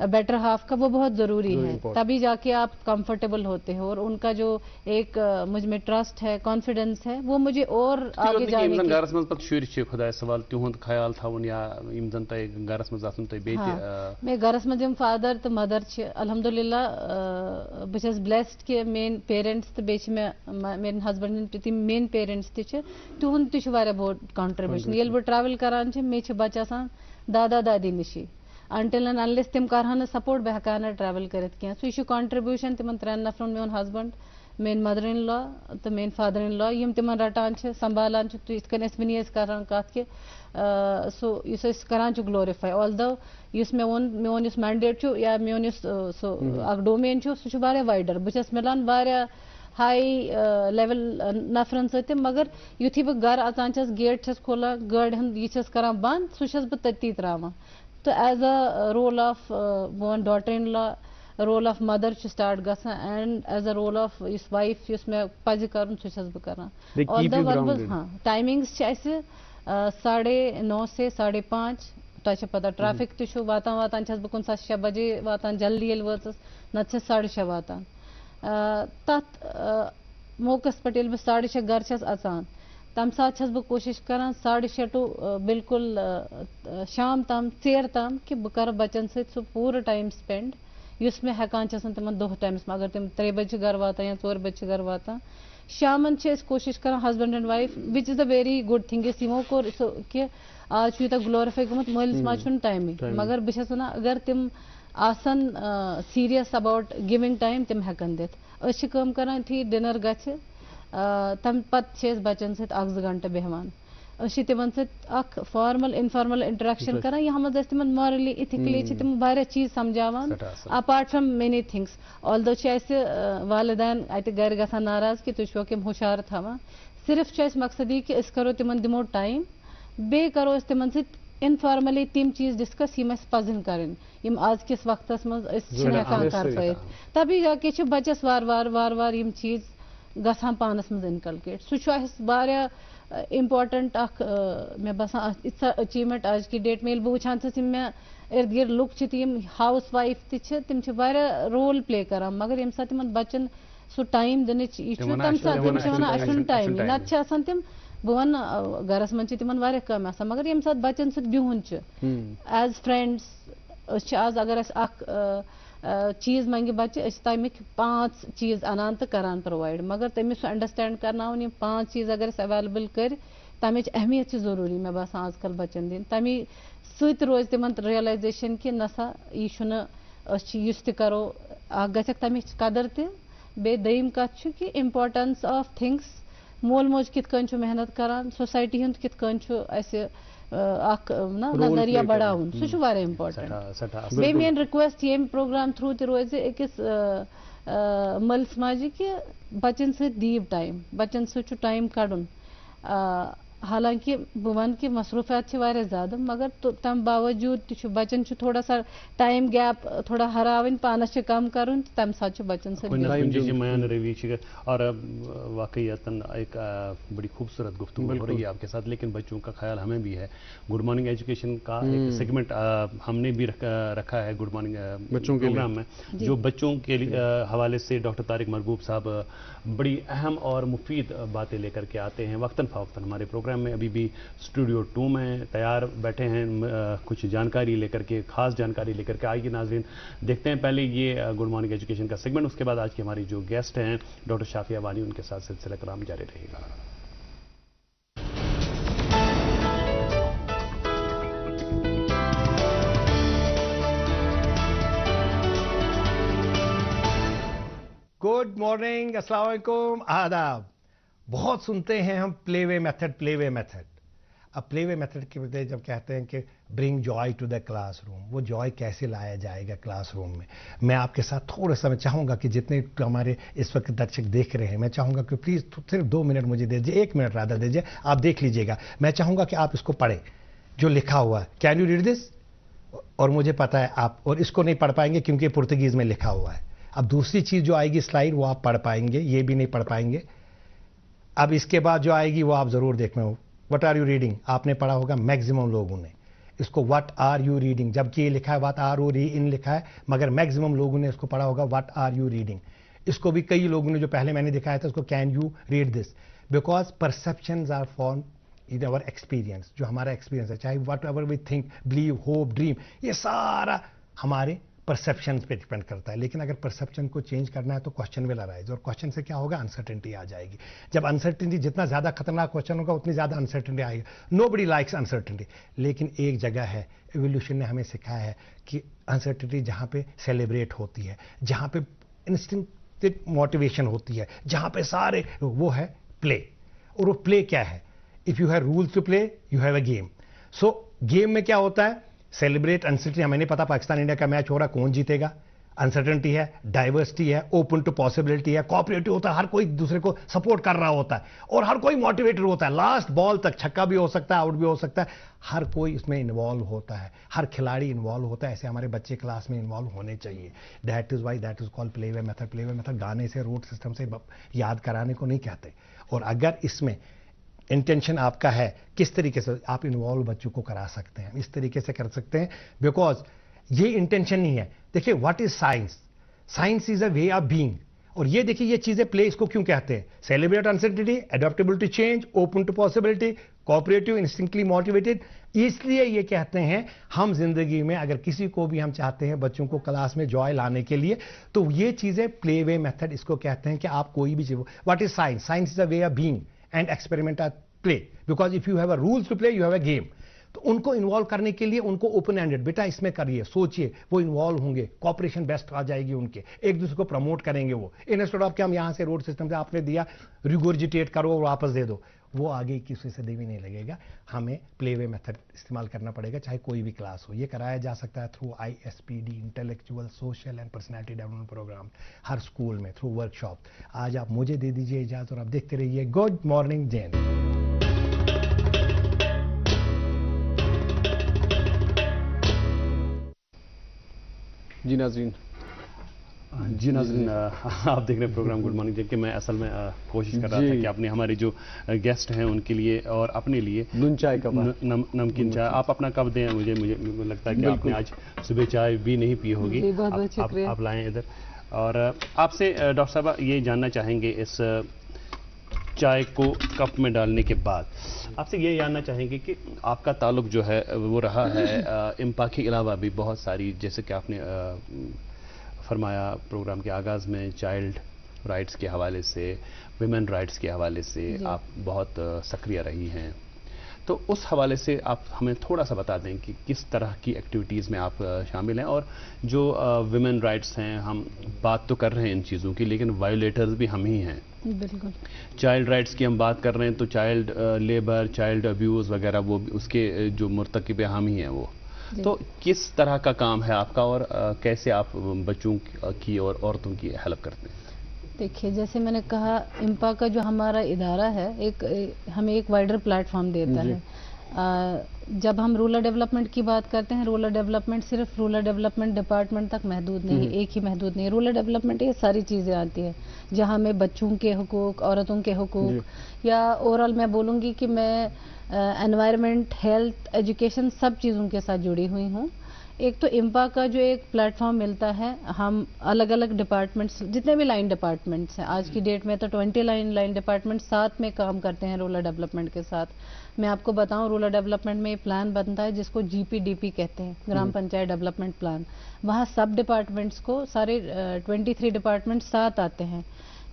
بیٹر ہاف کا, وہ بہت ضروری ہے, تبھی جا کے آپ کمفرٹیبل ہوتے ہیں. اور ان کا جو ایک مجھ میں ٹرسٹ ہے, کانفیڈنس ہے, وہ مجھے اور آگے جانے کی.
گھرس مز پتہ شُرۍ چھِ خۄدایس سوال تِہُنٛد خیال تھاوُن یا یِم زن تۄہہِ گھرس مز آسن تۄہہِ بیٚیہِ تہِ
مےٚ گھرس منٛز یِم فادر تہٕ مدر چھِ, الحمدللہ بہٕ چھَس بلیسڈ کہِ میٲنۍ پیرنٹس تہٕ بیٚیہِ چھِ مےٚ میٲنۍ ہسبنڈ تِم میٲنۍ پیرنٹس تہِ چھِ, تِہُنٛد تہِ چھُ واریاہ بوٚڑ کنٹربیوشن. ییٚلہِ بہٕ ٹریول کران چھِ, مےٚ چھِ بچہِ آسان دادا دادی نِشی, انٹل اینڈ انلیس تِم کرہن نہٕ سپورٹ, بہٕ ہیٚکہٕ ہا نہٕ ٹریول کٔرِتھ کینٛہہ. سُے چھُ کنٹربیوشن تِمن 3 نفرن, میون ہسبنڈ, میٲنۍ مدر ان لا تہٕ میٲنۍ فادر ان لا, یِم تِمن رٹان چھِ, سنبھالان چھِ. تہٕ یِتھ کٔنۍ أسۍ وٕنی ٲسۍ کران کتھ کہِ سُہ یُس أسۍ کران چھِ گلورِفاے, آلدو یُس مےٚ ووٚن, میون یُس مینڈیٹ چھُ یا میون یُس سُہ اکھ ڈومین چھُ, سُہ چھُ واریاہ وایڈر. بہٕ چھَس مِلان واریاہ ہائی لیول نفرن سۭتۍ, مگر یُتھُے بہٕ گرٕ اژان چھَس, گیٹ چھَس کھولان, گاڑِ ہُنٛد یہِ چھَس کران بنٛد, سُہ چھَس بہٕ تٔتی تراوان. تہٕ ایز اے رول آف بہٕ وَنہٕ daughter in law, role of mother چھُ سٹارٹ گژھان, and as a role of یُس وایف یُس مےٚ پزِ کرُن, سُہ چھَس بہٕ کران. ہاں, ٹایمِنگٕس چھِ اَسہِ 9:30 سے 5:30. تۄہہِ چھےٚ پتہ ٹریفِک تہِ چھُ, واتان چھَس بہٕ کُنہِ ساتہٕ 6 بجے واتان, جلدی ییٚلہِ وٲژٕس, نتہٕ چھَس 6:30 واتان. تتھ موقعس پٮ۪ٹھ ییٚلہِ بہٕ 6:30 گرٕ چھَس اژان, تمہِ ساتہٕ چھَس بہٕ کوٗشِش کران 6:30 ٹُو بالکل شام تام, ژیر تام, کہِ بہٕ کرٕ بچن سۭتۍ سُہ پوٗرٕ ٹایم سپینڈ یُس مےٚ ہٮ۪کان چھِ آسان تِمن دۄہ ٹایمس منٛز. اگر تِم 3 بجہِ چھِ گرٕ واتان یا 4 بجہِ چھِ گرٕ واتان, شامن چھِ أسۍ کوٗشِش کران husband and wife, which is a very good thing. أسۍ یِمو کوٚر سُہ کہِ آز چھُ یوٗتاہ گلورِفاے گوٚمُت, مٲلِس ماجہِ چھُنہٕ ٹایمٕے, مگر بہٕ چھَس وَنان اگر تِم آسن سیٖریس اباوُٹ گِوِنگ ٹایم, تِم ہٮ۪کن دِتھ. أسۍ چھِ کٲم کران یُتھُے ڈِنر گژھِ, تمہِ پتہٕ چھِ أسۍ بچن سۭتۍ 1-2 گنٹہٕ بیٚہوان. أسۍ چھِ تِمن سۭتۍ اکھ فارمل انفارمل انٹریکشن کران, یتھ منٛز أسۍ تِمن مارلی اِتھِکلی چھِ تِم واریاہ چیٖز سمجھاوان, اپارٹ فرام مینی تھنگس. آلدو چھِ اَسہِ والدین اَتہِ گرِ گژھان ناراض کہِ تُہۍ چھِوکھ یِم ہُشار تھاوان. صرف چھُ اَسہِ مقصد یہِ کہِ أسۍ کرو تِمن دِمو ٹایم, بیٚیہِ کرو أسۍ تِمن سۭتۍ انفارملی تِم چیٖز ڈسکس یِم اَسہِ پزن کرٕنۍ, یِم آز کِس وقتس منٛز أسۍ چھِنہٕ ہٮ۪کان کرپٲیِتھ. تبھی جا کے چھِ بچس وارٕ یِم چیٖز گژھان پانس منٛز انکلکیٹ. سُہ چھُ اَسہِ واریاہ امپارٹنٹ اکھ, مےٚ باسان یِژھ اچیٖومنٹ آز کی ڈیٹ میں. ییٚلہِ بہٕ وٕچھان چھَس یِم مےٚ ارد گرد لُکھ چھِ, یِم ہاوُس وایف تہِ چھِ, تِم چھِ واریاہ رول پلے کران, مگر ییٚمہِ ساتہٕ تِمن بچن سُہ ٹایم دِنٕچ یہِ چھُ, تمہِ ساتہٕ تِم چھِ وَنان اَسہِ چھُنہٕ ٹایمٕے. نتہٕ چھِ آسان تِم, بہٕ وَنہٕ گرس منٛز چھِ تِمن واریاہ کٲمہِ آسان, مگر ییٚمہِ ساتہٕ بچن سۭتۍ بِہُن چھُ ایز فرینڈس, أسۍ چھِ آز اگر اَسہِ اکھ چیٖز منٛگہِ بچہِ, أسۍ چھِ تَمِکۍ 5 چیٖز اَنان تہٕ کران پرووایڈ, مگر تٔمِس سُہ انڈرسٹینڈ کرناوُن, یِم 5 چیٖز اگر أسۍ ایویلیبل کٔرۍ, تَمِچ اہمیت چھِ ضروٗری مےٚ باسان آز کل بچن دِنۍ. تَمی سۭتۍ روزِ تِمن رِیلایزیشن کہِ نہ سا یہِ چھُنہٕ, أسۍ چھِ یُس تہِ کرو, اکھ گژھٮ۪کھ تَمِچ قدر تہِ. بیٚیہِ دوٚیِم کتھ چھُ کہِ امپارٹنس آف تھنگس, مول موج کِتھ کٔنۍ چھُ محنت کران, سوسایٹی ہُنٛد کِتھ کٔنۍ چھُ اَسہِ اکھ نظریہ بڑاوُن, سُہ چھُ واریاہ امپارٹنٹ. بیٚیہِ میٲنۍ رِکویسٹ ییٚمہِ پروگرام تھروٗ تہِ روزِ أکِس مٲلِس ماجہِ کہِ بچن سۭتۍ دِیِو ٹایم, بچن سۭتۍ چھُ ٹایم کڑُن. حالانکہِ بہٕ وَنہٕ کہِ مصروٗفیات چھِ واریاہ زیادٕ, مگر تَمہِ باوجوٗد تہِ چھُ بچن چھُ تھوڑا سا ٹایم گیپ تھوڑا ہراوٕنۍ, پانس چھِ کم کرُن, تہٕ تَمہِ ساتہٕ چھُ بچن سۭتۍ.
میان روی اور واقعی ایک بڑی خوبصورت گفتگو ہو رہی ہے آپ کے ساتھ, لیکن بچوں کا خیال ہمیں بھی ہے. گڈ مارننگ ایجوکیشن کا ایک سیگمنٹ ہم نے بھی رکھا ہے گڈ مارننگ پروگرام میں, جو بچوں کے حوالے سے ڈاکٹر طارق مرغوب صاحب بڑی اہم اور مفید باتیں لے کر کے آتے ہیں وقتاً فوقتاً ہمارے پروگرام प्रोग्राम में अभी भी स्टूडियो 2 में तैयार बैठे हैं कुछ जानकारी लेकर के, खास जानकारी लेकर के। आइए नाज़रीन देखते हैं पहले ये गुड मॉर्निंग एजुकेशन का सेगमेंट, उसके बाद आज की हमारी जो गेस्ट हैं डॉक्टर शाफिया वानी, उनके साथ सिलसिला कलाम जारी रहेगा।
गुड मॉर्निंग, अस्सलाम वालेकुम, आदाब। बहुत सुनते हैं हम प्लेवे मेथड, प्लेवे मेथड। अब प्लेवे मेथड के बजाय जब कहते हैं कि bring joy to the classroom, वो जॉय कैसे लाया जाएगा क्लासरूम में, मैं आपके साथ थोड़ा सा मैं चाहूँगा कि जितने हमारे इस वक्त दर्शक देख रहे हैं, मैं चाहूँगा कि प्लीज़ सिर्फ 2 मिनट मुझे दीजिए, 1 मिनट राधा दीजिए, आप देख लीजिएगा। मैं चाहूँगा कि आप इसको पढ़ें जो लिखा हुआ है। Can you read this? और मुझे पता है आप और इसको नहीं पढ़ पाएंगे क्योंकि पुर्तगीज़ में लिखा हुआ है। अब दूसरी चीज़ जो आएगी स्लाइड, वो आप पढ़ पाएंगे, ये भी नहीं पढ़ पाएंगे। अब इसके बाद जो आएगी वो आप ज़रूर देखना हो। व्हाट आर यू रीडिंग आपने पढ़ा होगा मैक्सिमम लोगों ने इसको, व्हाट आर यू रीडिंग, जबकि ये लिखा है व्हाट आर यू रीडिंग लिखा है, मगर मैक्सिमम लोगों ने इसको पढ़ा होगा व्हाट आर यू रीडिंग। इसको भी कई लोगों ने जो पहले मैंने दिखाया था उसको can you read this, because perceptions are form in our experience, जो हमारा एक्सपीरियंस है, चाहे whatever we think, believe, hope, dream, ये सारा हमारे परसेप्शन पे डिपेंड करता है। लेकिन अगर परसेप्शन को चेंज करना है तो क्वेश्चन विल अराइज, और क्वेश्चन से क्या होगा, अनसर्टेनिटी आ जाएगी। जब अनसर्टेनिटी, जितना ज्यादा खतरनाक क्वेश्चन होगा उतनी ज्यादा अनसर्टेनिटी आएगी। नोबडी लाइक्स अनसर्टेनिटी, लेकिन एक जगह है, एवोल्यूशन ने हमें सिखाया है कि अनसर्टेनिटी जहां पे सेलिब्रेट होती है, जहां पे इंस्टिंक्टिव मोटिवेशन होती है, जहां पे सारे, वो है प्ले। और वो प्ले क्या है? If you have rules to play you have a game. So game में क्या होता है, सेलिब्रेट अनसर्टेनिटी। हमें नहीं पता पाकिस्तान इंडिया का मैच हो रहा, कौन जीतेगा, अनसर्टेनिटी है, डाइवर्सिटी है, ओपन टू पॉसिबिलिटी है, कोऑपरेटिव होता है, हर कोई दूसरे को सपोर्ट कर रहा होता है और हर कोई मोटिवेटेड होता है। लास्ट बॉल तक छक्का भी हो सकता है, आउट भी हो सकता है, हर कोई इसमें इन्वॉल्व होता है, हर खिलाड़ी इन्वॉल्व होता है। ऐसे हमारे बच्चे क्लास में इन्वॉल्व होने चाहिए। That is why that is called playway method. Playway method गाने से, रूट सिस्टम से याद कराने को नहीं कहते। और अगर इसमें इंटेंशन आपका है, किस तरीके से आप इन्वॉल्व बच्चों को करा सकते हैं, इस तरीके से कर सकते हैं, बिकॉज ये इंटेंशन नहीं है। देखिए what is science, science is a way of being. और ये देखिए ये चीजें प्ले इसको क्यों कहते हैं, celebrate uncertainty, adaptable to change, open to possibility, cooperative, instinctively motivated. इसलिए ये कहते हैं हम जिंदगी में अगर किसी को भी हम चाहते हैं बच्चों को क्लास में जॉय लाने के लिए, तो ये चीजें प्ले वे मेथड इसको कहते हैं कि आप कोई भी चीज, what is science, science is a way of being and experiment at play, because if you have a rules to play you have a game। तो उनको इन्वॉल्व करने के लिए उनको ओपन एंडेड, बेटा इसमें करिए, सोचिए, वो इन्वॉल्व होंगे, कॉपरेशन बेस्ट आ जाएगी उनके, एक दूसरे को प्रमोट करेंगे। वो इंस्टेड ऑफ कि हम यहाँ से रोड सिस्टम से आपने दिया रिगोर्जिटेट करो और वापस दे दो, वो आगे किसी से भी नहीं लगेगा। हमें प्लेवे मेथड इस्तेमाल करना पड़ेगा, चाहे कोई भी क्लास हो। ये कराया जा सकता है through ISPD, intellectual, social and personality development programme, हर स्कूल में, थ्रू वर्कशॉप। आज आप मुझे दे दीजिए इजाजत और आप देखते रहिए गुड मॉर्निंग जैन।
जी नाज़रीन,
आप देख रहे हैं प्रोग्राम गुड मॉर्निंग कि मैं असल में कोशिश कर रहा था कि अपने हमारे जो गेस्ट हैं उनके लिए और अपने लिए
नून चाय का
नमकीन चाय आप अपना कब दें, मुझे लगता है कि आपने आज सुबह चाय भी नहीं पी होगी, आप लाएं इधर। और आपसे डॉक्टर साहब ये जानना चाहेंगे, इस चाय को कप में डालने के बाद आपसे ये जानना चाहेंगे कि आपका ताल्लुक जो है वो रहा है इम्पा के अलावा भी बहुत सारी, जैसे कि आपने फरमाया प्रोग्राम के आगाज़ में, चाइल्ड राइट्स के हवाले से, विमेन राइट्स के हवाले से आप बहुत सक्रिय रही हैं। तो उस हवाले से आप हमें थोड़ा सा बता दें कि किस तरह की एक्टिविटीज़ में आप शामिल हैं। और जो विमेन राइट्स हैं, हम बात तो कर रहे हैं इन चीज़ों की, लेकिन वायोलेटर्स भी हम ही हैं।
बिल्कुल।
चाइल्ड राइट्स की हम बात कर रहे हैं तो चाइल्ड लेबर, चाइल्ड अब्यूज़ वगैरह, वो उसके जो मुर्तकिब हम ही हैं वो। तो किस तरह का काम है आपका और कैसे आप बच्चों की और औरतों की हेल्प करते हैं?
देखिए, जैसे मैंने कहा, इम्पा का जो हमारा इदारा है हमें एक वाइडर प्लेटफॉर्म देता है। जब हम रूरल डेवलपमेंट की बात करते हैं, रूरल डेवलपमेंट सिर्फ रूरल डेवलपमेंट डिपार्टमेंट तक महदूद नहीं है, एक ही महदूद नहीं है। रूरल डेवलपमेंट ये सारी चीज़ें आती है जहाँ में बच्चों के हुकूक, औरतों के हुकूक, या ओवरऑल मैं बोलूँगी कि मैं एनवायरनमेंट, हेल्थ, एजुकेशन, सब चीज़ों के साथ जुड़ी हुई हूँ। एक तो इम्पा का जो एक प्लेटफॉर्म मिलता है, हम अलग अलग डिपार्टमेंट्स, जितने भी लाइन डिपार्टमेंट्स हैं आज की डेट में तो 20 लाइन डिपार्टमेंट साथ में काम करते हैं रूरल डेवलपमेंट के साथ। मैं आपको बताऊं, रूरल डेवलपमेंट में प्लान बनता है जिसको GPDP कहते हैं, ग्राम पंचायत डेवलपमेंट प्लान। वहाँ सब डिपार्टमेंट्स को सारे 23 डिपार्टमेंट साथ आते हैं।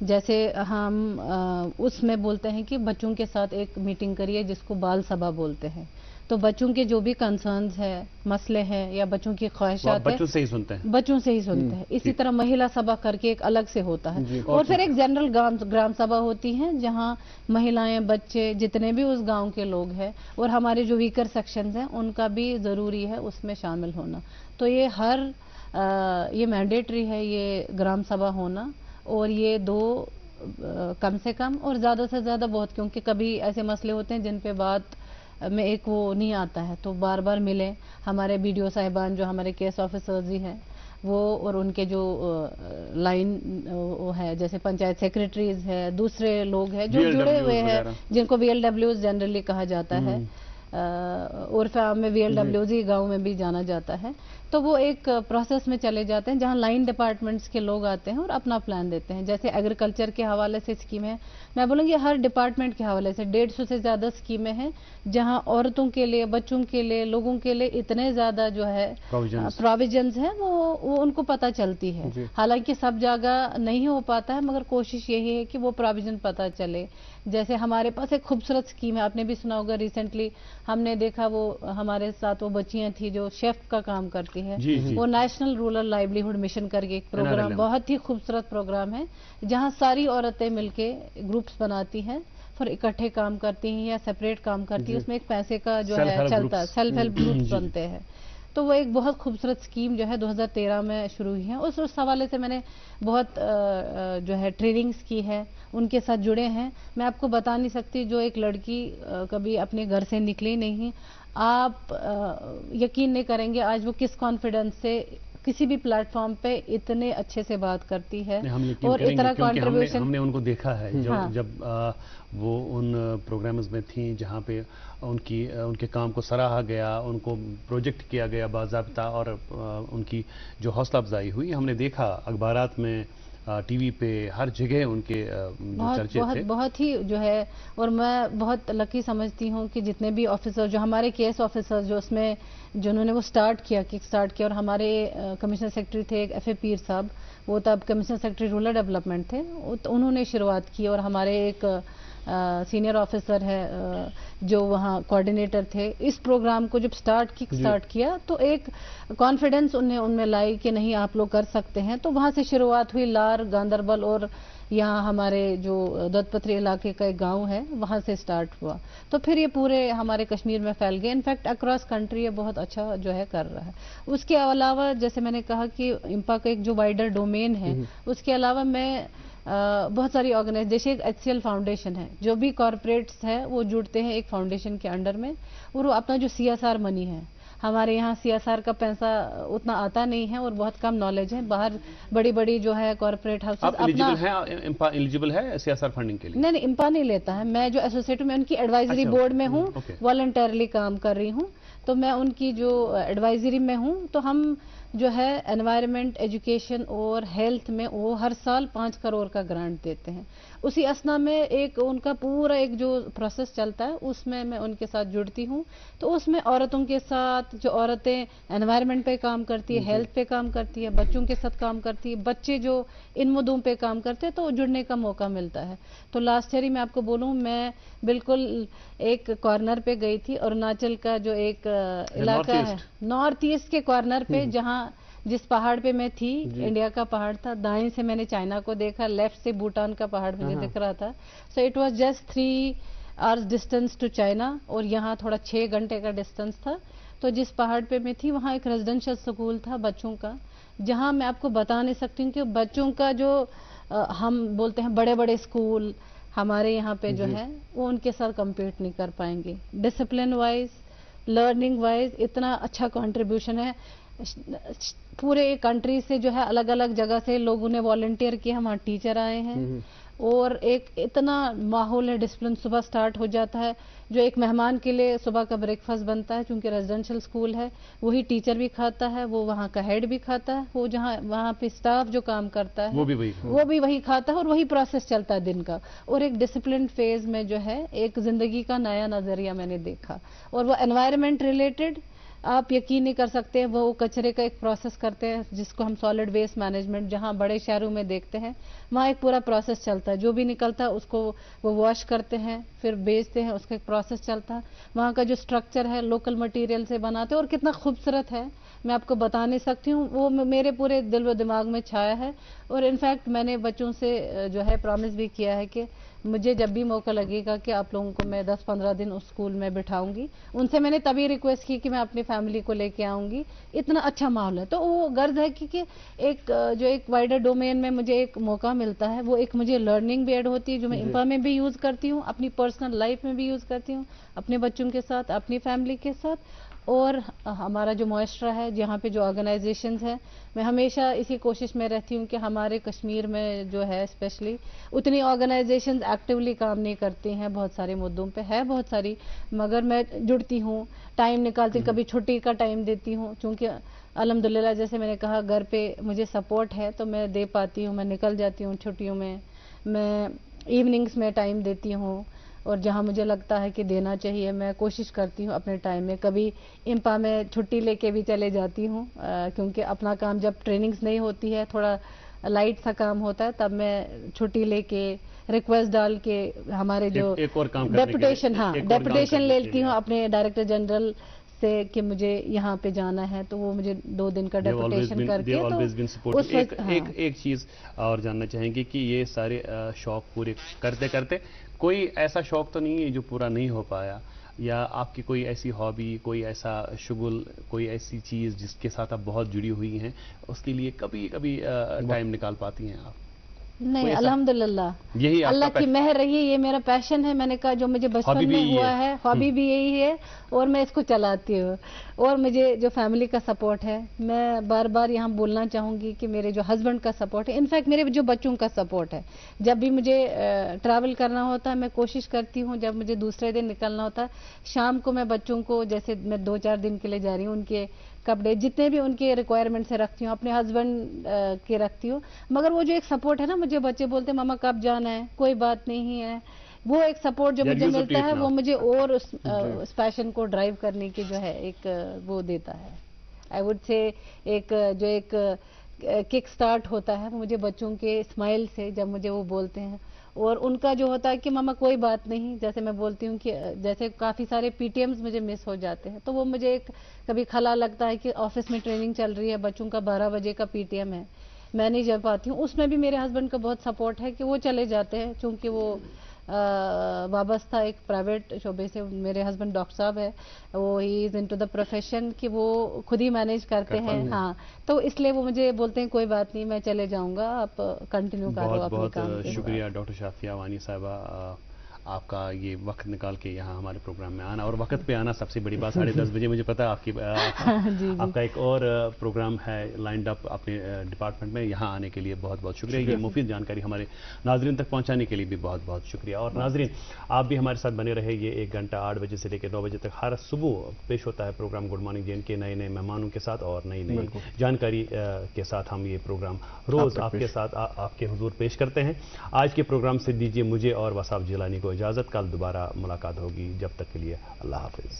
जैसे हम उसमें बोलते हैं कि बच्चों के साथ एक मीटिंग करिए जिसको बाल सभा बोलते हैं। तो बच्चों के जो भी कंसर्न्स है, मसले हैं या बच्चों की ख्वाहिशात है,
बच्चों से ही सुनते हैं,
बच्चों से ही सुनते हैं। इसी तरह महिला सभा करके एक अलग से होता है, और फिर एक जनरल ग्राम सभा होती है जहां महिलाएं, बच्चे, जितने भी उस गांव के लोग हैं और हमारे जो वीकर सेक्शंस हैं उनका भी जरूरी है उसमें शामिल होना। तो ये ये मैंडेटरी है ये ग्राम सभा होना, और ये 2 कम से कम और ज्यादा से ज्यादा बहुत, क्योंकि कभी ऐसे मसले होते हैं जिन पे बात में एक वो नहीं आता है, तो बार बार मिले हमारे BDO साहिबान जो हमारे केस ऑफिसर्स ही हैं वो, और उनके जो लाइन वो है जैसे पंचायत सेक्रेटरीज है, दूसरे लोग हैं जो जुड़े हुए हैं जिनको VLWs जनरली कहा जाता है, उर्फ में VLWs ही गाँव में भी जाना जाता है। तो वो एक प्रोसेस में चले जाते हैं जहां लाइन डिपार्टमेंट्स के लोग आते हैं और अपना प्लान देते हैं। जैसे एग्रीकल्चर के हवाले से स्कीम है, मैं बोलूँगी हर डिपार्टमेंट के हवाले से 150 से ज़्यादा स्कीमें हैं जहां औरतों के लिए, बच्चों के लिए, लोगों के लिए इतने ज़्यादा जो है प्रोविजंस हैं वो उनको पता चलती है। हालांकि सब जगह नहीं हो पाता है, मगर कोशिश यही है कि वो प्रोविजन पता चले। जैसे हमारे पास एक खूबसूरत स्कीम है, आपने भी सुना होगा, रिसेंटली हमने देखा, वो हमारे साथ वो बच्चियां थी जो शेफ का काम करती है, वो नेशनल रूरल लाइवलीहुड मिशन करके एक प्रोग्राम, बहुत ही खूबसूरत प्रोग्राम है जहां सारी औरतें मिलके ग्रुप्स बनाती हैं, फिर इकट्ठे काम करती हैं या सेपरेट काम करती हैं, उसमें एक पैसे का जो है चलता है, सेल्फ हेल्प ग्रुप्स बनते हैं। तो वो एक बहुत खूबसूरत स्कीम जो है 2013 में शुरू हुई है। उस हवाले से मैंने बहुत जो है ट्रेनिंग्स की है, उनके साथ जुड़े हैं। मैं आपको बता नहीं सकती, जो एक लड़की कभी अपने घर से निकली नहीं, आप यकीन नहीं करेंगे आज वो किस कॉन्फिडेंस से किसी भी प्लेटफॉर्म पे इतने अच्छे से बात करती है, और इतना कंट्रीब्यूशन
हमने उनको देखा है जब वो उन प्रोग्राम्स में थी जहाँ पे उनके काम को सराहा गया, उनको प्रोजेक्ट किया गया बाज़ाब्ता, और उनकी जो हौसला अफजाई हुई हमने देखा अखबारात में, टीवी पे, हर जगह उनके चर्चे थे।
बहुत ही जो है, और मैं बहुत लकी समझती हूँ कि जितने भी ऑफिसर, जो हमारे केस ऑफिसर जो उसमें जिन्होंने वो किक स्टार्ट किया, और हमारे कमिश्नर सेक्रेटरी थे एक FA पीर साहब, वो तब कमिश्नर सेक्रेटरी रूरल डेवलपमेंट थे, तो उन्होंने शुरुआत की, और हमारे एक सीनियर ऑफिसर है जो वहाँ कोऑर्डिनेटर थे। इस प्रोग्राम को जब स्टार्ट किया तो एक कॉन्फिडेंस उनमें लाई कि नहीं आप लोग कर सकते हैं। तो वहाँ से शुरुआत हुई, लार, गांधरबल और यहाँ हमारे जो दत्तपत्री इलाके का एक गांव है वहाँ से स्टार्ट हुआ, तो फिर ये पूरे हमारे कश्मीर में फैल गए। इनफैक्ट अक्रॉस कंट्री ये बहुत अच्छा जो है कर रहा है। उसके अलावा जैसे मैंने कहा कि इम्पा का एक जो वाइडर डोमेन है, उसके अलावा मैं बहुत सारी ऑर्गेनाइजेशन, जैसे एक HCL फाउंडेशन है, जो भी कॉरपोरेट्स है वो जुड़ते हैं एक फाउंडेशन के अंडर में, और वो अपना जो CSR मनी है, हमारे यहाँ CSR का पैसा उतना आता नहीं है और बहुत कम नॉलेज है, बाहर बड़ी बड़ी जो है कॉर्पोरेट हाउस
अपना इम्पा एलिजिबल है CSR फंडिंग के लिए?
नहीं, इम्पा नहीं लेता है। मैं जो एसोसिएट में उनकी एडवाइजरी बोर्ड में हूँ, वॉलंटियरली काम कर रही हूँ, तो मैं उनकी जो एडवाइजरी में हूँ। तो हम जो है एनवायरनमेंट, एजुकेशन और हेल्थ में वो हर साल 5 करोड़ का ग्रांट देते हैं। उसी असना में एक उनका पूरा एक जो प्रोसेस चलता है उसमें मैं उनके साथ जुड़ती हूँ। तो उसमें औरतों के साथ, जो औरतें एनवायरनमेंट पे काम करती है, हेल्थ पे काम करती है, बच्चों के साथ काम करती है, बच्चे जो इन मुद्दों पे काम करते हैं, तो जुड़ने का मौका मिलता है। तो लास्ट ईयर ही मैं आपको बोलूँ, मैं बिल्कुल एक कॉर्नर पे गई थी, अरुणाचल का जो एक इलाका है नॉर्थ ईस्ट के कॉर्नर पे, जहाँ जिस पहाड़ पे मैं थी, इंडिया का पहाड़ था, दाएं से मैंने चाइना को देखा, लेफ्ट से भूटान का पहाड़ मुझे दिख रहा था। So it was just 3 hours distance to China, और यहाँ थोड़ा 6 घंटे का डिस्टेंस था। तो जिस पहाड़ पे मैं थी वहाँ एक रेजिडेंशियल स्कूल था बच्चों का, जहाँ मैं आपको बता नहीं सकती हूँ कि बच्चों का जो हम बोलते हैं बड़े बड़े स्कूल हमारे यहाँ पे जो है, वो उनके साथ कम्पीट नहीं कर पाएंगे। डिसिप्लिन वाइज, लर्निंग वाइज इतना अच्छा कंट्रीब्यूशन है। पूरे कंट्री से जो है अलग अलग जगह से लोगों ने वॉलंटियर किया, हमारे टीचर आए हैं, और एक इतना माहौल है, डिसिप्लिन सुबह स्टार्ट हो जाता है, जो एक मेहमान के लिए सुबह का ब्रेकफास्ट बनता है, क्योंकि रेजिडेंशियल स्कूल है, वही टीचर भी खाता है, वो वहाँ का हेड भी खाता है, वो जहाँ वहाँ पे स्टाफ जो काम करता है वो भी वही खाता है, और वही प्रोसेस चलता है दिन का। और एक डिसिप्लिन फेज में जो है एक जिंदगी का नया नजरिया मैंने देखा। और वो एनवायरनमेंट रिलेटेड आप यकीन नहीं कर सकते, वो कचरे का एक प्रोसेस करते हैं जिसको हम सॉलिड वेस्ट मैनेजमेंट, जहां बड़े शहरों में देखते हैं, वहां एक पूरा प्रोसेस चलता है। जो भी निकलता है उसको वो वॉश करते हैं, फिर बेचते हैं, उसका एक प्रोसेस चलता है। वहां का जो स्ट्रक्चर है लोकल मटेरियल से बनाते हैं, और कितना खूबसूरत है मैं आपको बता नहीं सकती हूँ, वो मेरे पूरे दिल व दिमाग में छाया है। और इनफैक्ट मैंने बच्चों से जो है प्रॉमिस भी किया है कि मुझे जब भी मौका लगेगा कि आप लोगों को मैं 10-15 दिन उस स्कूल में बिठाऊंगी। उनसे मैंने तभी रिक्वेस्ट की कि मैं अपनी फैमिली को लेके आऊंगी, इतना अच्छा माहौल है। तो वो गर्ज है कि एक जो एक वाइडर डोमेन में मुझे एक मौका मिलता है, वो एक मुझे लर्निंग भी ऐड होती है, जो मैं इंपा में भी यूज करती हूँ, अपनी पर्सनल लाइफ में भी यूज करती हूँ, अपने बच्चों के साथ, अपनी फैमिली के साथ। और हमारा जो मुआशरा है, जहाँ पे जो ऑर्गेनाइजेशंस हैं, मैं हमेशा इसी कोशिश में रहती हूँ कि हमारे कश्मीर में जो है स्पेशली उतनी ऑर्गेनाइजेशंस एक्टिवली काम नहीं करती हैं, बहुत सारे मुद्दों पे है बहुत सारी, मगर मैं जुड़ती हूँ, टाइम निकालती हूँ, कभी छुट्टी का टाइम देती हूँ, क्योंकि अल्हम्दुलिल्लाह जैसे मैंने कहा घर पे मुझे सपोर्ट है तो मैं दे पाती हूँ, मैं निकल जाती हूँ छुट्टियों में, मैं इवनिंग्स में टाइम देती हूँ, और जहाँ मुझे लगता है कि देना चाहिए मैं कोशिश करती हूँ अपने टाइम में। कभी इंपा में छुट्टी लेके भी चले जाती हूँ, क्योंकि अपना काम जब ट्रेनिंग्स नहीं होती है, थोड़ा लाइट सा काम होता है, तब मैं छुट्टी लेके रिक्वेस्ट डाल के हमारे जो
एक और काम
डेपुटेशन लेती हूँ अपने डायरेक्टर जनरल से कि मुझे यहाँ पे जाना है, तो वो मुझे 2 दिन का डेपुटेशन करके तो
एक चीज और जानना चाहेंगे कि ये सारे शौक पूरे करते करते कोई ऐसा शौक तो नहीं है जो पूरा नहीं हो पाया, या आपकी कोई ऐसी हॉबी, कोई ऐसा शुगुल, कोई ऐसी चीज जिसके साथ आप बहुत जुड़ी हुई हैं, उसके लिए कभी कभी टाइम निकाल पाती हैं आप?
नहीं, अल्हम्दुलिल्लाह
यही
अल्लाह की मेहर रही है, ये मेरा पैशन है। मैंने कहा जो मुझे बचपन में हुआ है, हॉबी भी यही है, और मैं इसको चलाती हूँ। और मुझे जो फैमिली का सपोर्ट है, मैं बार बार यहाँ बोलना चाहूँगी कि मेरे जो हस्बैंड का सपोर्ट है, इनफैक्ट मेरे जो बच्चों का सपोर्ट है। जब भी मुझे ट्रैवल करना होता है, मैं कोशिश करती हूँ, जब मुझे दूसरे दिन निकलना होता है, शाम को मैं बच्चों को, जैसे मैं 2-4 दिन के लिए जा रही हूँ, उनके कपड़े जितने भी उनके रिक्वायरमेंट से रखती हूँ, अपने हस्बैंड के रखती हूँ। मगर वो जो एक सपोर्ट है ना, मुझे बच्चे बोलते हैं मामा कब जाना है, कोई बात नहीं है, वो एक सपोर्ट जो मुझे मिलता है, वो मुझे और उस पैशन को ड्राइव करने की जो है एक वो देता है। आई वुड से एक जो एक किक स्टार्ट होता है वो मुझे बच्चों के स्माइल से, जब मुझे वो बोलते हैं, और उनका जो होता है कि मामा कोई बात नहीं, जैसे मैं बोलती हूँ कि जैसे काफ़ी सारे पीटीएम्स मुझे मिस हो जाते हैं, तो वो मुझे एक कभी खला लगता है कि ऑफिस में ट्रेनिंग चल रही है, बच्चों का 12 बजे का पीटीएम है, मैं नहीं जा पाती हूँ, उसमें भी मेरे हस्बैंड का बहुत सपोर्ट है कि वो चले जाते हैं, क्योंकि वो वाबस्ता एक प्राइवेट शोबे से, मेरे हस्बैंड डॉक्टर साहब है, वो he is into the profession कि वो खुद ही मैनेज करते हैं। हाँ, तो इसलिए वो मुझे बोलते हैं कोई बात नहीं, मैं चले जाऊंगा, आप कंटिन्यू करो अपने काम।
बहुत शुक्रिया डॉक्टर शाफिया वानी साहिबा, आपका ये वक्त निकाल के यहाँ हमारे प्रोग्राम में आना, और वक्त पे आना सबसे बड़ी बात। 10:30 बजे मुझे पता है आपका एक और प्रोग्राम है लाइंड अप अपने डिपार्टमेंट में, यहाँ आने के लिए बहुत बहुत शुक्रिया। ये मुफीद जानकारी हमारे नाजरीन तक पहुँचाने के लिए भी बहुत बहुत शुक्रिया। और नाजरीन, आप भी हमारे साथ बने रहे। ये 1 घंटा 8 बजे से लेकर 9 बजे तक हर सुबह पेश होता है प्रोग्राम गुड मॉर्निंग JNK, नए नए मेहमानों के साथ और नई नई जानकारी के साथ हम ये प्रोग्राम रोज आपके साथ आपके हुजूर पेश करते हैं। आज के प्रोग्राम से दीजिए मुझे और वसाफ जिलानी को इजाज़त। कल दोबारा मुलाकात होगी, जब तक के लिए अल्लाह हाफिज।